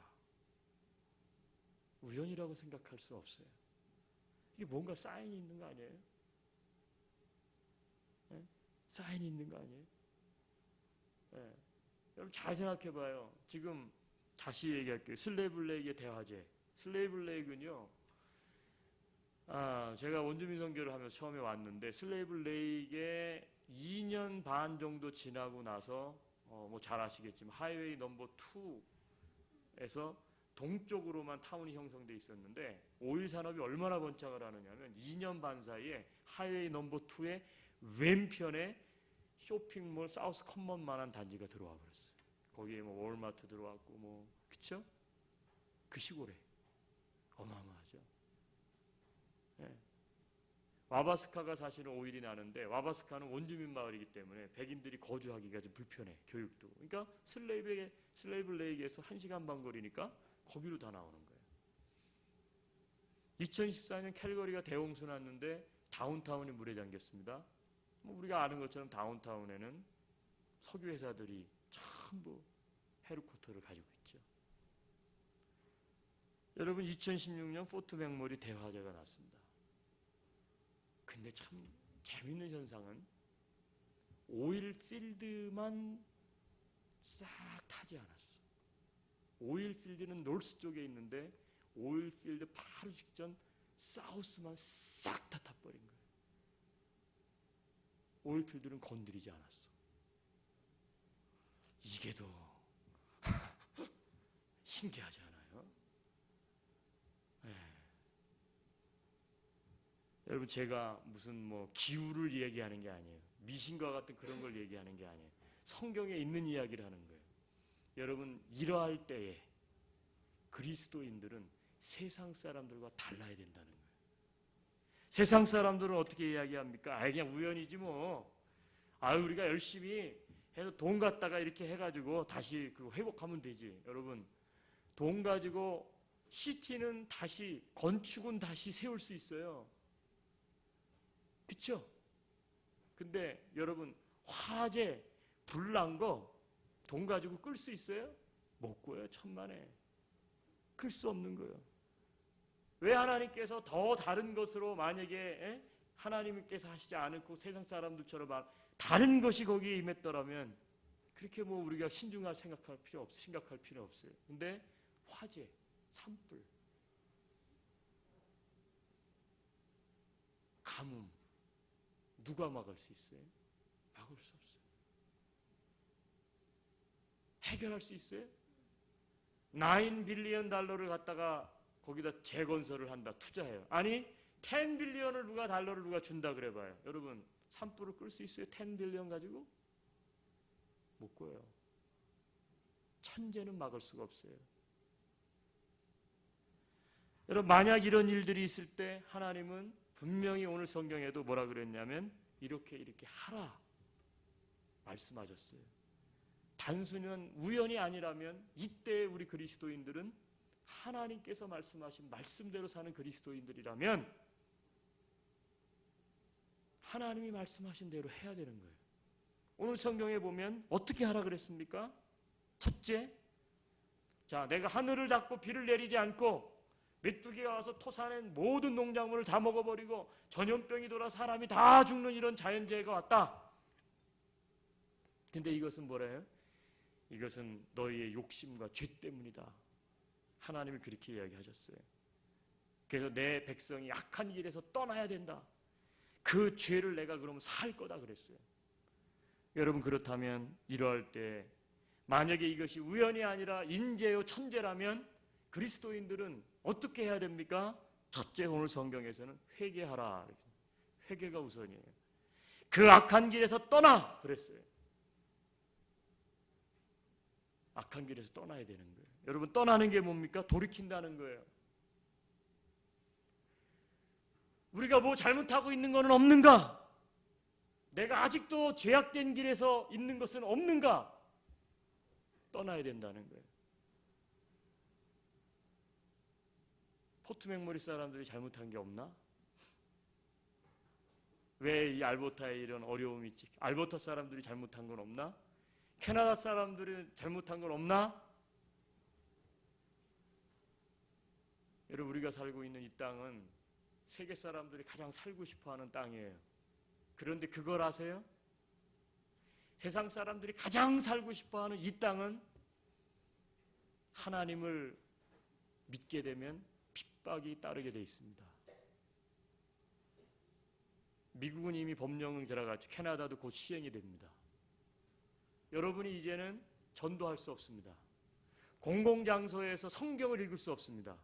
S1: 우연이라고 생각할 수 없어요. 이게 뭔가 사인이 있는 거 아니에요? 사인이 있는 거 아니에요? 여러분 잘 생각해 봐요. 지금 다시 얘기할게요. 슬레이브 레이크의 대화제. 슬레이브 레이크는요, 제가 원주민 선교를 하면서 처음에 왔는데 슬레이브 레이크에 2년 반 정도 지나고 나서 뭐 잘 아시겠지만 하이웨이 넘버 2에서 동쪽으로만 타운이 형성돼 있었는데 오일 산업이 얼마나 번창을 하느냐면 2년 반 사이에 하이웨이 넘버 2의 왼편에 쇼핑몰 사우스 컴먼만한 단지가 들어와 버렸어요. 거기에 뭐 월마트 들어왔고 뭐 그쵸? 그 시골에 어마어마하죠. 네. 와바스카가 사실은 오일이 나는데 와바스카는 원주민 마을이기 때문에 백인들이 거주하기가 좀 불편해. 교육도. 그러니까 슬레이브 레이크에서 1시간 반 거리니까 거기로 다 나오는 거예요. 2014년 캘거리가 대홍수 났는데 다운타운이 물에 잠겼습니다. 뭐 우리가 아는 것처럼 다운타운에는 석유 회사들이 전부 헤드쿼터를 가지고 있죠. 여러분 2016년 포트 맥모리 대화제가 났습니다. 근데 참 재밌는 현상은 오일 필드만 싹 타지 않았어. 오일 필드는 노스 쪽에 있는데 오일 필드 바로 직전 사우스만 싹 다 타버린 거예요. 오일 필드는 건드리지 않았어. 이게 더 신기하지 않아요? 네. 여러분 제가 무슨 뭐 기후를 얘기하는 게 아니에요. 미신과 같은 그런 걸 얘기하는 게 아니에요. 성경에 있는 이야기를 하는 거예요. 여러분 이러할 때에 그리스도인들은 세상 사람들과 달라야 된다는 거예요. 세상 사람들은 어떻게 이야기합니까? 그냥 우연이지 뭐. 우리가 열심히 해서 돈 갖다가 이렇게 해가지고 다시 그거 회복하면 되지. 여러분 돈 가지고 시티는 다시 건축은 다시 세울 수 있어요. 그쵸? 근데 여러분 화재 불난 거 돈 가지고 끌 수 있어요? 못 꿔요. 천만에. 끌 수 없는 거예요. 왜 하나님께서 더 다른 것으로 만약에 하나님께서 하시지 않고 세상 사람들처럼 다른 것이 거기에 임했더라면 그렇게 뭐 우리가 신중하게 생각할 필요 없어요. 심각할 필요 없어요. 근데 화재, 산불, 가뭄 누가 막을 수 있어요? 막을 수 없어요. 해결할 수 있어요? 9 빌리언 달러를 갖다가 거기다 재건설을 한다. 투자해요. 아니 10 빌리언을 달러를 누가 준다 그래봐요. 여러분 산불을 끌 수 있어요? 10 빌리언 가지고? 못 꿔요. 천재는 막을 수가 없어요. 여러분 만약 이런 일들이 있을 때 하나님은 분명히 오늘 성경에도 뭐라 그랬냐면 이렇게 하라 말씀하셨어요. 단순한 우연이 아니라면 이때 우리 그리스도인들은 하나님께서 말씀하신 말씀대로 사는 그리스도인들이라면 하나님이 말씀하신 대로 해야 되는 거예요. 오늘 성경에 보면 어떻게 하라 그랬습니까? 첫째, 자 내가 하늘을 닫고 비를 내리지 않고 메뚜기가 와서 토사낸 모든 농작물을 다 먹어버리고 전염병이 돌아 사람이 다 죽는 이런 자연재해가 왔다. 근데 이것은 뭐래요? 이것은 너희의 욕심과 죄 때문이다. 하나님이 그렇게 이야기하셨어요. 그래서 내 백성이 악한 길에서 떠나야 된다. 그 죄를 내가 그러면 살 거다 그랬어요. 여러분 그렇다면 이러할 때 만약에 이것이 우연이 아니라 인재요 천재라면 그리스도인들은 어떻게 해야 됩니까? 첫째 오늘 성경에서는 회개하라. 회개가 우선이에요. 그 악한 길에서 떠나 그랬어요. 악한 길에서 떠나야 되는 거예요. 여러분 떠나는 게 뭡니까? 돌이킨다는 거예요. 우리가 뭐 잘못하고 있는 것은 없는가? 내가 아직도 죄악된 길에서 있는 것은 없는가? 떠나야 된다는 거예요. 포트 맥모리 사람들이 잘못한 게 없나? 왜 이 알버타에 이런 어려움이 있지? 알버타 사람들이 잘못한 건 없나? 캐나다 사람들이 잘못한 건 없나? 여러분 우리가 살고 있는 이 땅은 세계 사람들이 가장 살고 싶어하는 땅이에요. 그런데 그걸 아세요? 세상 사람들이 가장 살고 싶어하는 이 땅은 하나님을 믿게 되면 핍박이 따르게 돼 있습니다. 미국은 이미 법령이 들어갔죠. 캐나다도 곧 시행이 됩니다. 여러분이 이제는 전도할 수 없습니다. 공공장소에서 성경을 읽을 수 없습니다.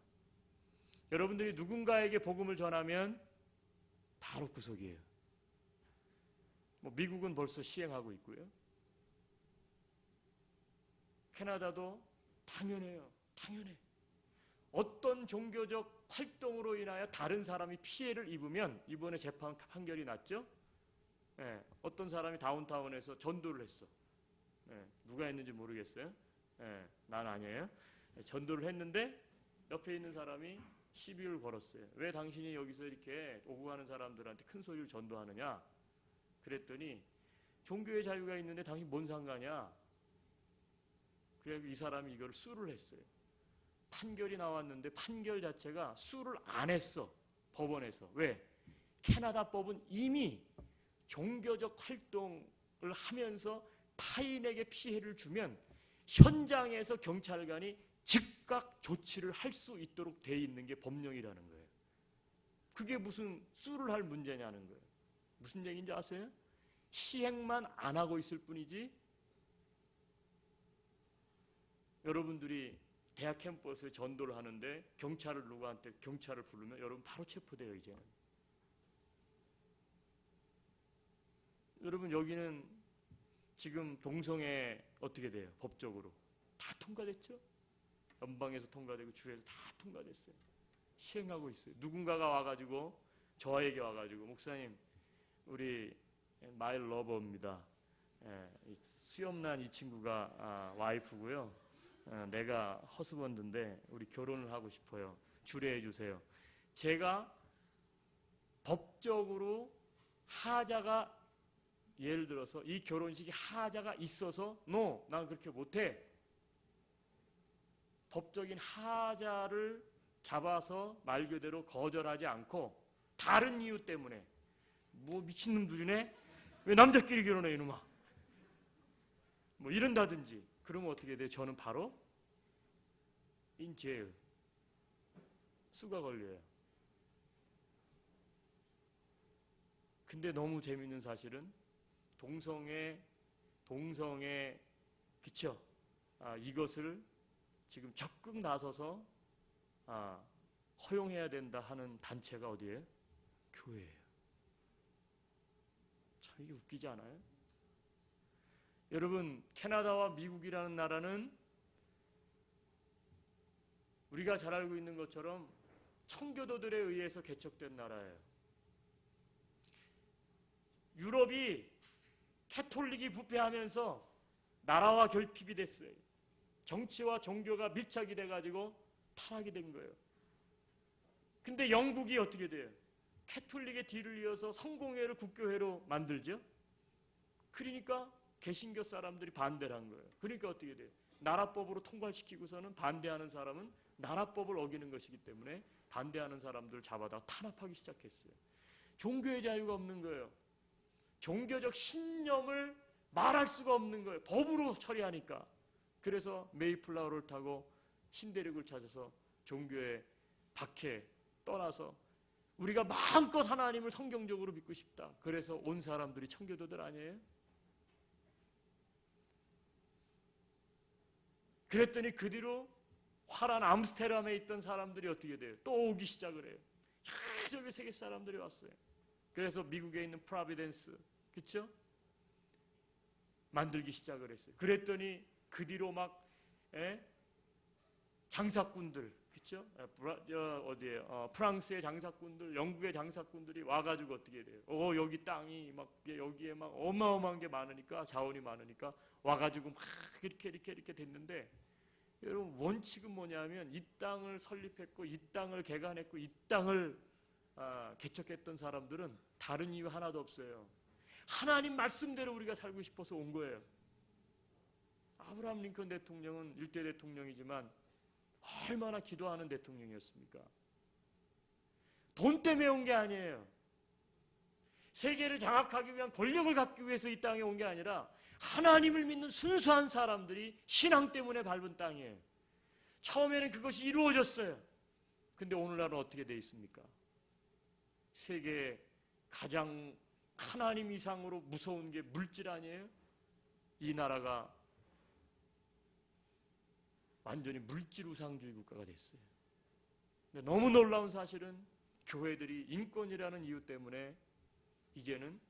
S1: 여러분들이 누군가에게 복음을 전하면 바로 구속이에요. 미국은 벌써 시행하고 있고요. 캐나다도 당연해요. 당연해. 어떤 종교적 활동으로 인하여 다른 사람이 피해를 입으면, 이번에 재판 판결이 났죠. 어떤 사람이 다운타운에서 전도를 했어. 누가 했는지 모르겠어요. 난 아니에요. 전도를 했는데 옆에 있는 사람이 시비를 걸었어요. 왜 당신이 여기서 이렇게 오고 가는 사람들한테 큰 소리를 전도하느냐? 그랬더니 종교의 자유가 있는데 당신 뭔 상관이야? 그래서 이 사람이 이걸 수를 했어요. 판결이 나왔는데 판결 자체가 수를 안 했어. 법원에서. 왜? 캐나다 법은 이미 종교적 활동을 하면서 타인에게 피해를 주면 현장에서 경찰관이 즉각 조치를 할 수 있도록 돼 있는 게 법령이라는 거예요. 그게 무슨 수를 할 문제냐는 거예요. 무슨 얘기인지 아세요? 시행만 안 하고 있을 뿐이지, 여러분들이 대학 캠퍼스에 전도를 하는데 경찰을 부르면 여러분 바로 체포돼요. 이제는. 여러분 여기는 지금 동성애 어떻게 돼요? 법적으로 다 통과됐죠? 연방에서 통과되고 주에서 다 통과됐어요. 시행하고 있어요. 누군가가 와가지고 저에게 와가지고, 목사님 우리 마이 러버입니다. 수염난 이 친구가 와이프고요. 내가 허스번드인데 우리 결혼을 하고 싶어요. 주례해 주세요. 제가 법적으로 하자가, 예를 들어서 이 결혼식에 하자가 있어서 난 그렇게 못해. 법적인 하자를 잡아서 말 그대로 거절하지 않고 다른 이유 때문에, 뭐 미친놈들이네? 왜 남자끼리 결혼해 이놈아? 뭐 이런다든지, 그러면 어떻게 돼요? 저는 바로 인죄 수가 걸려요. 근데 너무 재밌는 사실은 동성애 그쵸? 이것을 지금 적극 나서서 허용해야 된다 하는 단체가 어디예요? 교회예요. 참 이게 웃기지 않아요? 여러분, 캐나다와 미국이라는 나라는 우리가 잘 알고 있는 것처럼 청교도들에 의해서 개척된 나라예요. 유럽이 캐톨릭이 부패하면서 나라와 결핍이 됐어요. 정치와 종교가 밀착이 돼가지고 타락이 된 거예요. 근데 영국이 어떻게 돼요? 캐톨릭의 뒤를 이어서 성공회를 국교회로 만들죠. 그러니까 개신교 사람들이 반대를 한 거예요. 그러니까 어떻게 돼요? 나라법으로 통과시키고서는 반대하는 사람은 나라법을 어기는 것이기 때문에 반대하는 사람들을 잡아다 탄압하기 시작했어요. 종교의 자유가 없는 거예요. 종교적 신념을 말할 수가 없는 거예요. 법으로 처리하니까. 그래서 메이플라워를 타고 신대륙을 찾아서 종교의 박해 떠나서 우리가 마음껏 하나님을 성경적으로 믿고 싶다. 그래서 온 사람들이 청교도들 아니에요? 그랬더니 그 뒤로 화란 암스테르담에 있던 사람들이 어떻게 돼요? 또 오기 시작을 해요. 저기 세계 사람들이 왔어요. 그래서 미국에 있는 프로비덴스, 그렇죠? 만들기 시작을 했어요. 그랬더니 그 뒤로 막 장사꾼들, 그렇죠? 어디에 프랑스의 장사꾼들, 영국의 장사꾼들이 와가지고 어떻게 돼요? 여기 땅이 막 여기에 막 어마어마한 게 많으니까, 자원이 많으니까 와가지고 막 이렇게 됐는데, 여러분 원칙은 뭐냐면 이 땅을 설립했고 이 땅을 개간했고 이 땅을 개척했던 사람들은 다른 이유 하나도 없어요. 하나님 말씀대로 우리가 살고 싶어서 온 거예요. 아브라함 링컨 대통령은 일대 대통령이지만 얼마나 기도하는 대통령이었습니까? 돈 때문에 온 게 아니에요. 세계를 장악하기 위한 권력을 갖기 위해서 이 땅에 온 게 아니라 하나님을 믿는 순수한 사람들이 신앙 때문에 밟은 땅이에요. 처음에는 그것이 이루어졌어요. 근데 오늘날은 어떻게 되어 있습니까? 세계에 가장 하나님 이상으로 무서운 게 물질 아니에요? 이 나라가 완전히 물질 우상주의 국가가 됐어요. 근데 너무 놀라운 사실은 교회들이 인권이라는 이유 때문에 이제는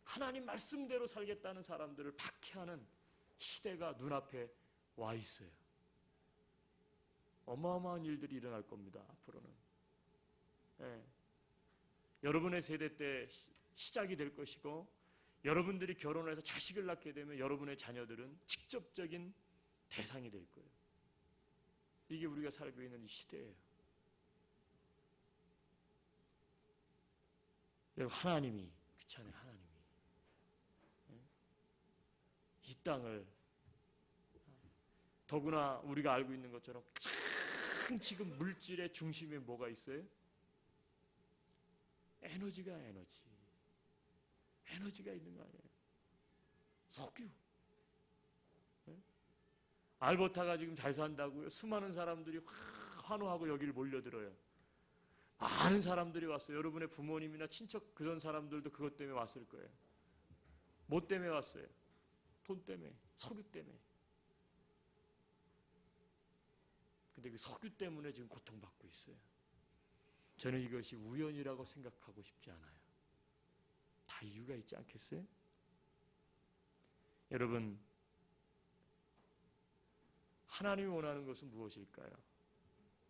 S1: 하나님 말씀대로 살겠다는 사람들을 박해하는 시대가 눈앞에 와 있어요. 어마어마한 일들이 일어날 겁니다. 앞으로는. 네. 여러분의 세대 때 시작이 될 것이고, 여러분들이 결혼해서 자식을 낳게 되면 여러분의 자녀들은 직접적인 대상이 될 거예요. 이게 우리가 살고 있는 이 시대예요. 여러분, 하나님이, 그렇잖아요. 하나님이 이 땅을, 더구나 우리가 알고 있는 것처럼 큰 지금 물질의 중심에 뭐가 있어요? 에너지가 있는 거 아니에요? 석유. 알버타가 지금 잘 산다고요. 수많은 사람들이 환호하고 여기를 몰려들어요. 많은 사람들이 왔어요. 여러분의 부모님이나 친척 그런 사람들도 그것 때문에 왔을 거예요. 뭐 때문에 왔어요? 돈 때문에, 석유 때문에. 근데 그 석유 때문에 지금 고통받고 있어요. 저는 이것이 우연이라고 생각하고 싶지 않아요. 다 이유가 있지 않겠어요? 여러분, 하나님이 원하는 것은 무엇일까요?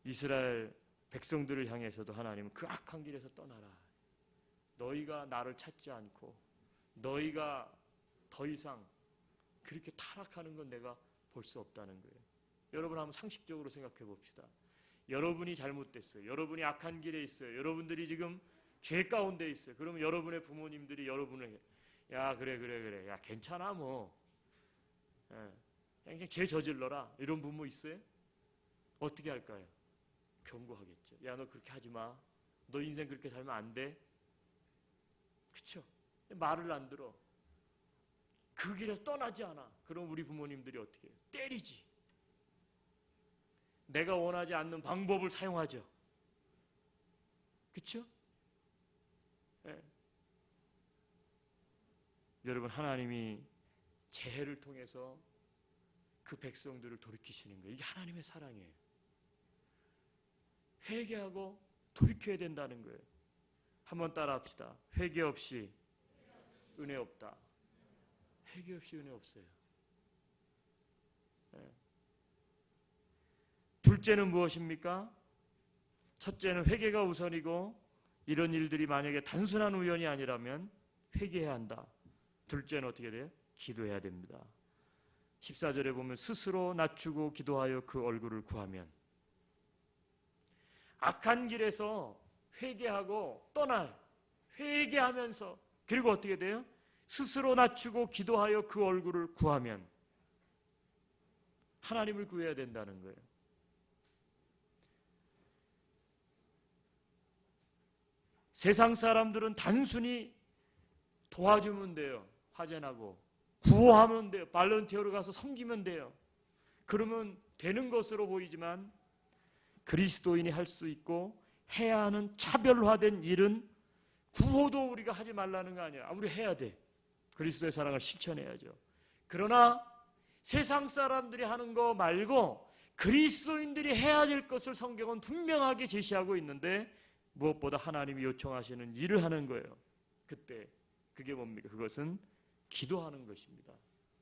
S1: 이스라엘 백성들을 향해서도 하나님은 그 악한 길에서 떠나라. 너희가 나를 찾지 않고 너희가 더 이상 그렇게 타락하는 건 내가 볼 수 없다는 거예요. 여러분 한번 상식적으로 생각해 봅시다. 여러분이 잘못됐어요. 여러분이 악한 길에 있어요. 여러분들이 지금 죄 가운데 있어요. 그러면 여러분의 부모님들이 여러분에게 야 그래 야 괜찮아 뭐 그냥 죄 저질러라 이런 부모 있어요? 어떻게 할까요? 경고하겠죠. 야 너 그렇게 하지 마. 너 인생 그렇게 살면 안 돼. 그렇죠? 말을 안 들어. 그 길에서 떠나지 않아. 그럼 우리 부모님들이 어떻게 해요? 때리지. 내가 원하지 않는 방법을 사용하죠. 그렇죠? 네. 여러분 하나님이 재해를 통해서 그 백성들을 돌이키시는 거예요. 이게 하나님의 사랑이에요. 회개하고 돌이켜야 된다는 거예요. 한번 따라합시다. 회개 없이 은혜 없다. 회개 없이 은혜 없어요. 네. 둘째는 무엇입니까? 첫째는 회개가 우선이고 이런 일들이 만약에 단순한 우연이 아니라면 회개해야 한다. 둘째는 어떻게 돼요? 기도해야 됩니다. 14절에 보면 스스로 낮추고 기도하여 그 얼굴을 구하면 악한 길에서 회개하고 떠나요. 회개하면서 그리고 어떻게 돼요? 스스로 낮추고 기도하여 그 얼굴을 구하면 하나님을 구해야 된다는 거예요. 세상 사람들은 단순히 도와주면 돼요. 화재나고 구호하면 돼요. 발런티어로 가서 섬기면 돼요. 그러면 되는 것으로 보이지만 그리스도인이 할 수 있고 해야 하는 차별화된 일은 구호도 우리가 하지 말라는 거 아니야. 우리 해야 돼. 그리스도의 사랑을 실천해야죠. 그러나 세상 사람들이 하는 거 말고 그리스도인들이 해야 될 것을 성경은 분명하게 제시하고 있는데 무엇보다 하나님이 요청하시는 일을 하는 거예요. 그때 그게 뭡니까? 그것은 기도하는 것입니다.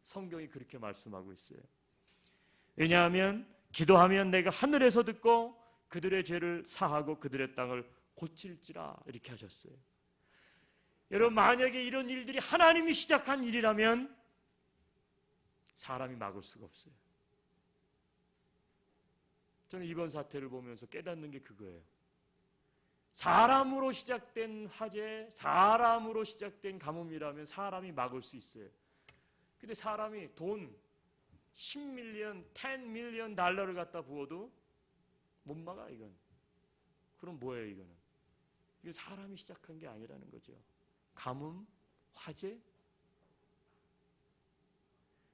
S1: 성경이 그렇게 말씀하고 있어요. 왜냐하면 기도하면 내가 하늘에서 듣고 그들의 죄를 사하고 그들의 땅을 고칠지라 이렇게 하셨어요. 여러분 만약에 이런 일들이 하나님이 시작한 일이라면 사람이 막을 수가 없어요. 저는 이번 사태를 보면서 깨닫는 게 그거예요. 사람으로 시작된 화재, 사람으로 시작된 가뭄이라면 사람이 막을 수 있어요. 근데 사람이 돈 10밀리언, 10밀리언 달러를 갖다 부어도 못 막아 이건. 그럼 뭐예요 이거는? 이건 사람이 시작한 게 아니라는 거죠. 가뭄, 화재?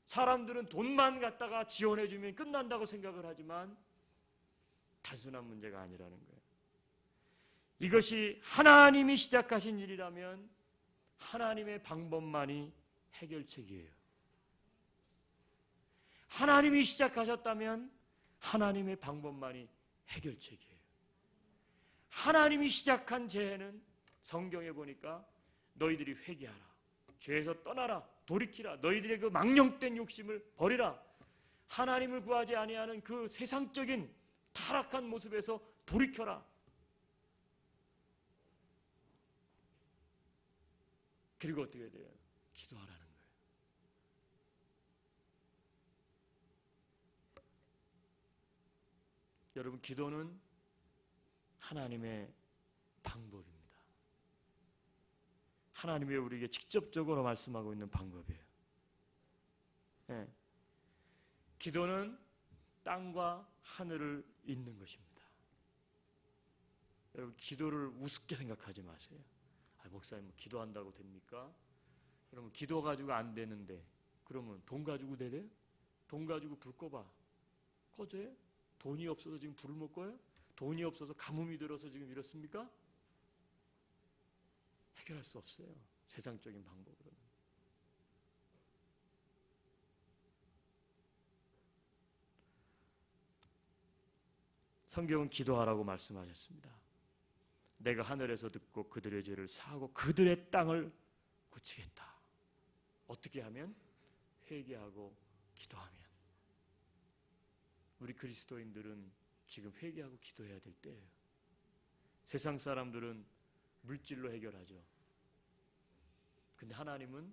S1: 사람들은 돈만 갖다가 지원해주면 끝난다고 생각을 하지만 단순한 문제가 아니라는 거예요. 이것이 하나님이 시작하신 일이라면 하나님의 방법만이 해결책이에요. 하나님이 시작하셨다면 하나님의 방법만이 해결책이에요. 하나님이 시작한 재해는 성경에 보니까 너희들이 회개하라, 죄에서 떠나라, 돌이키라, 너희들의 그 망령된 욕심을 버리라, 하나님을 구하지 아니하는 그 세상적인 타락한 모습에서 돌이켜라. 그리고 어떻게 돼요? 기도하라는 거예요. 여러분, 기도는 하나님의 방법입니다. 하나님이 우리에게 직접적으로 말씀하고 있는 방법이에요. 네. 기도는 땅과 하늘을 잇는 것입니다. 여러분, 기도를 우습게 생각하지 마세요. 목사님, 기도한다고 됩니까? 그러면 기도 가지고 안 되는데 그러면 돈 가지고 되래요? 돈 가지고 불 꺼봐. 꺼져요? 돈이 없어서 지금 불을 못 꺼요? 돈이 없어서 가뭄이 들어서 지금 이렇습니까? 해결할 수 없어요. 세상적인 방법으로는. 성경은 기도하라고 말씀하셨습니다. 내가 하늘에서 듣고 그들의 죄를 사하고 그들의 땅을 고치겠다. 어떻게 하면? 회개하고 기도하면. 우리 그리스도인들은 지금 회개하고 기도해야 될 때예요. 세상 사람들은 물질로 해결하죠. 근데 하나님은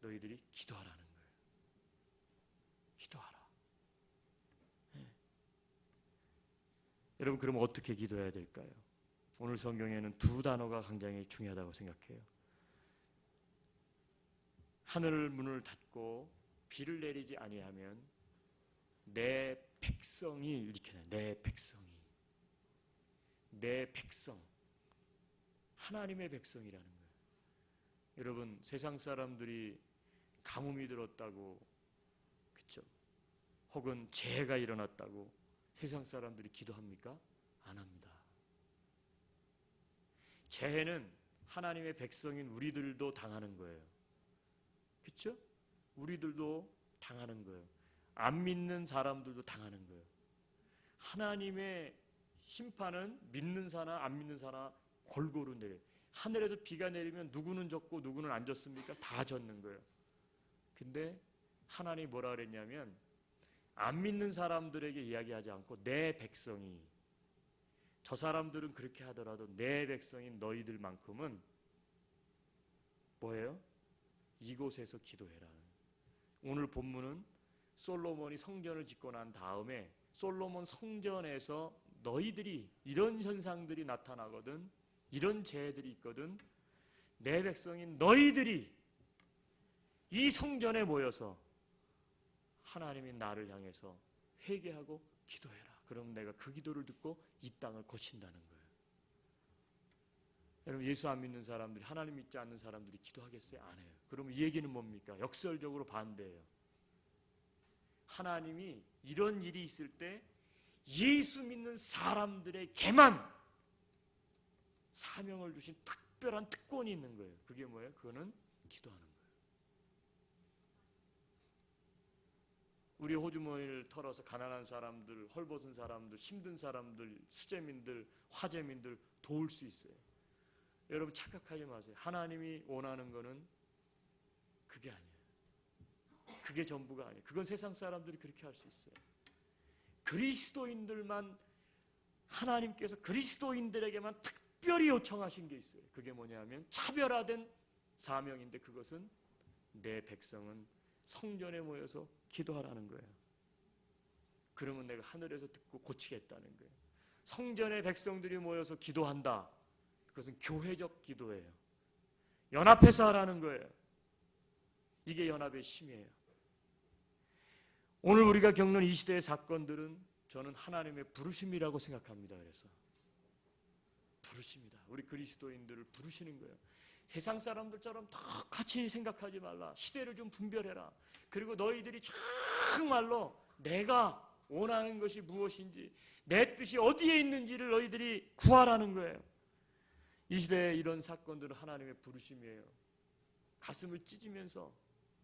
S1: 너희들이 기도하라는 거예요. 기도하라. 네. 여러분, 그럼 어떻게 기도해야 될까요? 오늘 성경에는 두 단어가 굉장히 중요하다고 생각해요. 하늘 문을 닫고 비를 내리지 아니하면 내 백성이, 이렇게 내 백성이, 내 백성, 하나님의 백성이라는 거예요. 여러분, 세상 사람들이 가뭄이 들었다고, 그렇죠? 혹은 재해가 일어났다고 세상 사람들이 기도합니까? 안 합니다. 재해는 하나님의 백성인 우리들도 당하는 거예요. 그렇죠? 우리들도 당하는 거예요. 안 믿는 사람들도 당하는 거예요. 하나님의 심판은 믿는 사람 안 믿는 사람 골고루 내려요. 하늘에서 비가 내리면 누구는 졌고 누구는 안 졌습니까? 다 졌는 거예요. 근데 하나님이 뭐라 그랬냐면 안 믿는 사람들에게 이야기하지 않고 내 백성이, 저 사람들은 그렇게 하더라도 내 백성인 너희들만큼은 뭐예요? 이곳에서 기도해라. 오늘 본문은 솔로몬이 성전을 짓고 난 다음에 솔로몬 성전에서 너희들이, 이런 현상들이 나타나거든, 이런 재해들이 있거든, 내 백성인 너희들이 이 성전에 모여서 하나님이 나를 향해서 회개하고 기도해라. 그럼 내가 그 기도를 듣고 이 땅을 고친다는 거예요. 여러분, 예수 안 믿는 사람들이, 하나님 믿지 않는 사람들이 기도하겠어요? 안 해요. 그러면 이 얘기는 뭡니까? 역설적으로 반대예요. 하나님이 이런 일이 있을 때 예수 믿는 사람들에게만 사명을 주신 특별한 특권이 있는 거예요. 그게 뭐예요? 그거는 기도하는 거예요. 우리 호주머니를 털어서 가난한 사람들, 헐벗은 사람들, 힘든 사람들, 수재민들, 화재민들 도울 수 있어요. 여러분, 착각하지 마세요. 하나님이 원하는 거는 그게 아니에요. 그게 전부가 아니에요. 그건 세상 사람들이 그렇게 할 수 있어요. 그리스도인들만, 하나님께서 그리스도인들에게만 특별히 요청하신 게 있어요. 그게 뭐냐면 차별화된 사명인데, 그것은 내 백성은 성전에 모여서 기도하라는 거예요. 그러면 내가 하늘에서 듣고 고치겠다는 거예요. 성전의 백성들이 모여서 기도한다. 그것은 교회적 기도예요. 연합해서 하라는 거예요. 이게 연합의 힘이에요. 오늘 우리가 겪는 이 시대의 사건들은 저는 하나님의 부르심이라고 생각합니다. 그래서 부르십니다. 우리 그리스도인들을 부르시는 거예요. 세상 사람들처럼 똑같이 생각하지 말라. 시대를 좀 분별해라. 그리고 너희들이 정말로 내가 원하는 것이 무엇인지, 내 뜻이 어디에 있는지를 너희들이 구하라는 거예요. 이 시대에 이런 사건들은 하나님의 부르심이에요. 가슴을 찢으면서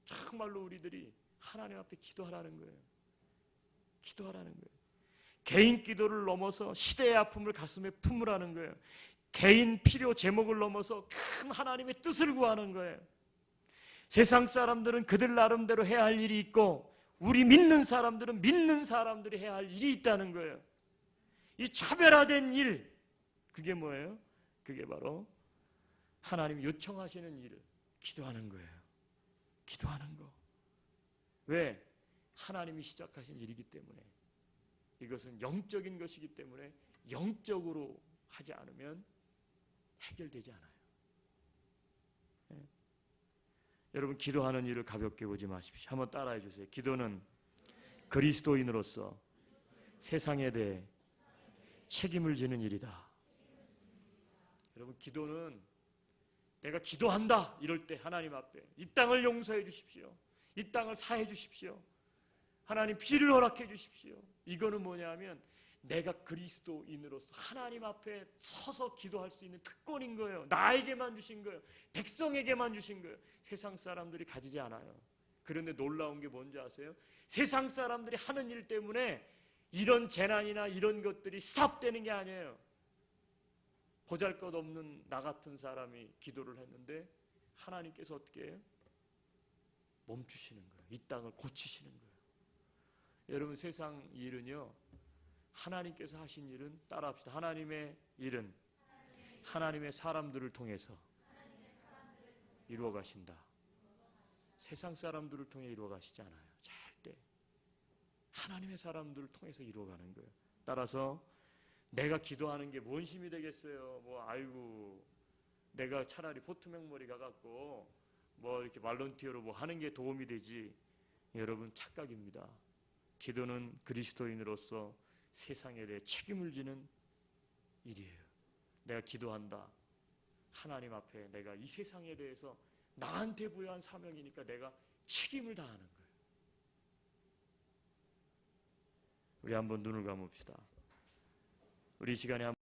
S1: 정말로 우리들이 하나님 앞에 기도하라는 거예요. 기도하라는 거예요. 개인 기도를 넘어서 시대의 아픔을 가슴에 품으라는 거예요. 개인 필요 제목을 넘어서 큰 하나님의 뜻을 구하는 거예요. 세상 사람들은 그들 나름대로 해야 할 일이 있고, 우리 믿는 사람들은 믿는 사람들이 해야 할 일이 있다는 거예요. 이 차별화된 일, 그게 뭐예요? 그게 바로 하나님이 요청하시는 일을 기도하는 거예요. 기도하는 거. 왜? 하나님이 시작하신 일이기 때문에. 이것은 영적인 것이기 때문에 영적으로 하지 않으면 해결되지 않아요. 네? 여러분, 기도하는 일을 가볍게 보지 마십시오. 한번 따라해 주세요. 기도는 그리스도인으로서 세상에 대해 책임을 지는 일이다. 여러분, 기도는 내가 기도한다 이럴 때 하나님 앞에 이 땅을 용서해 주십시오. 이 땅을 사해 주십시오. 하나님 비를 허락해 주십시오. 이거는 뭐냐면 내가 그리스도인으로서 하나님 앞에 서서 기도할 수 있는 특권인 거예요. 나에게만 주신 거예요. 백성에게만 주신 거예요. 세상 사람들이 가지지 않아요. 그런데 놀라운 게 뭔지 아세요? 세상 사람들이 하는 일 때문에 이런 재난이나 이런 것들이 스탑되는 게 아니에요. 보잘것없는 나 같은 사람이 기도를 했는데 하나님께서 어떻게 해요? 멈추시는 거예요. 이 땅을 고치시는 거예요. 여러분, 세상 일은요, 하나님께서 하신 일은 따라합시다. 하나님의 일은 하나님의 사람들을 통해서 이루어 가신다. 세상 사람들을 통해 이루어 가시지 않아요. 절대 하나님의 사람들을 통해서 이루어 가는 거예요. 따라서 내가 기도하는 게 뭔 힘이 되겠어요? 아이고, 내가 차라리 포트맥머리 가갖고 이렇게 말론티어로 하는 게 도움이 되지. 여러분, 착각입니다. 기도는 그리스도인으로서 세상에 대해 책임을 지는 일이에요. 내가 기도한다. 하나님 앞에 내가 이 세상에 대해서 나한테 부여한 사명이니까 내가 책임을 다하는 거예요. 우리 한번 눈을 감읍시다. 우리 시간에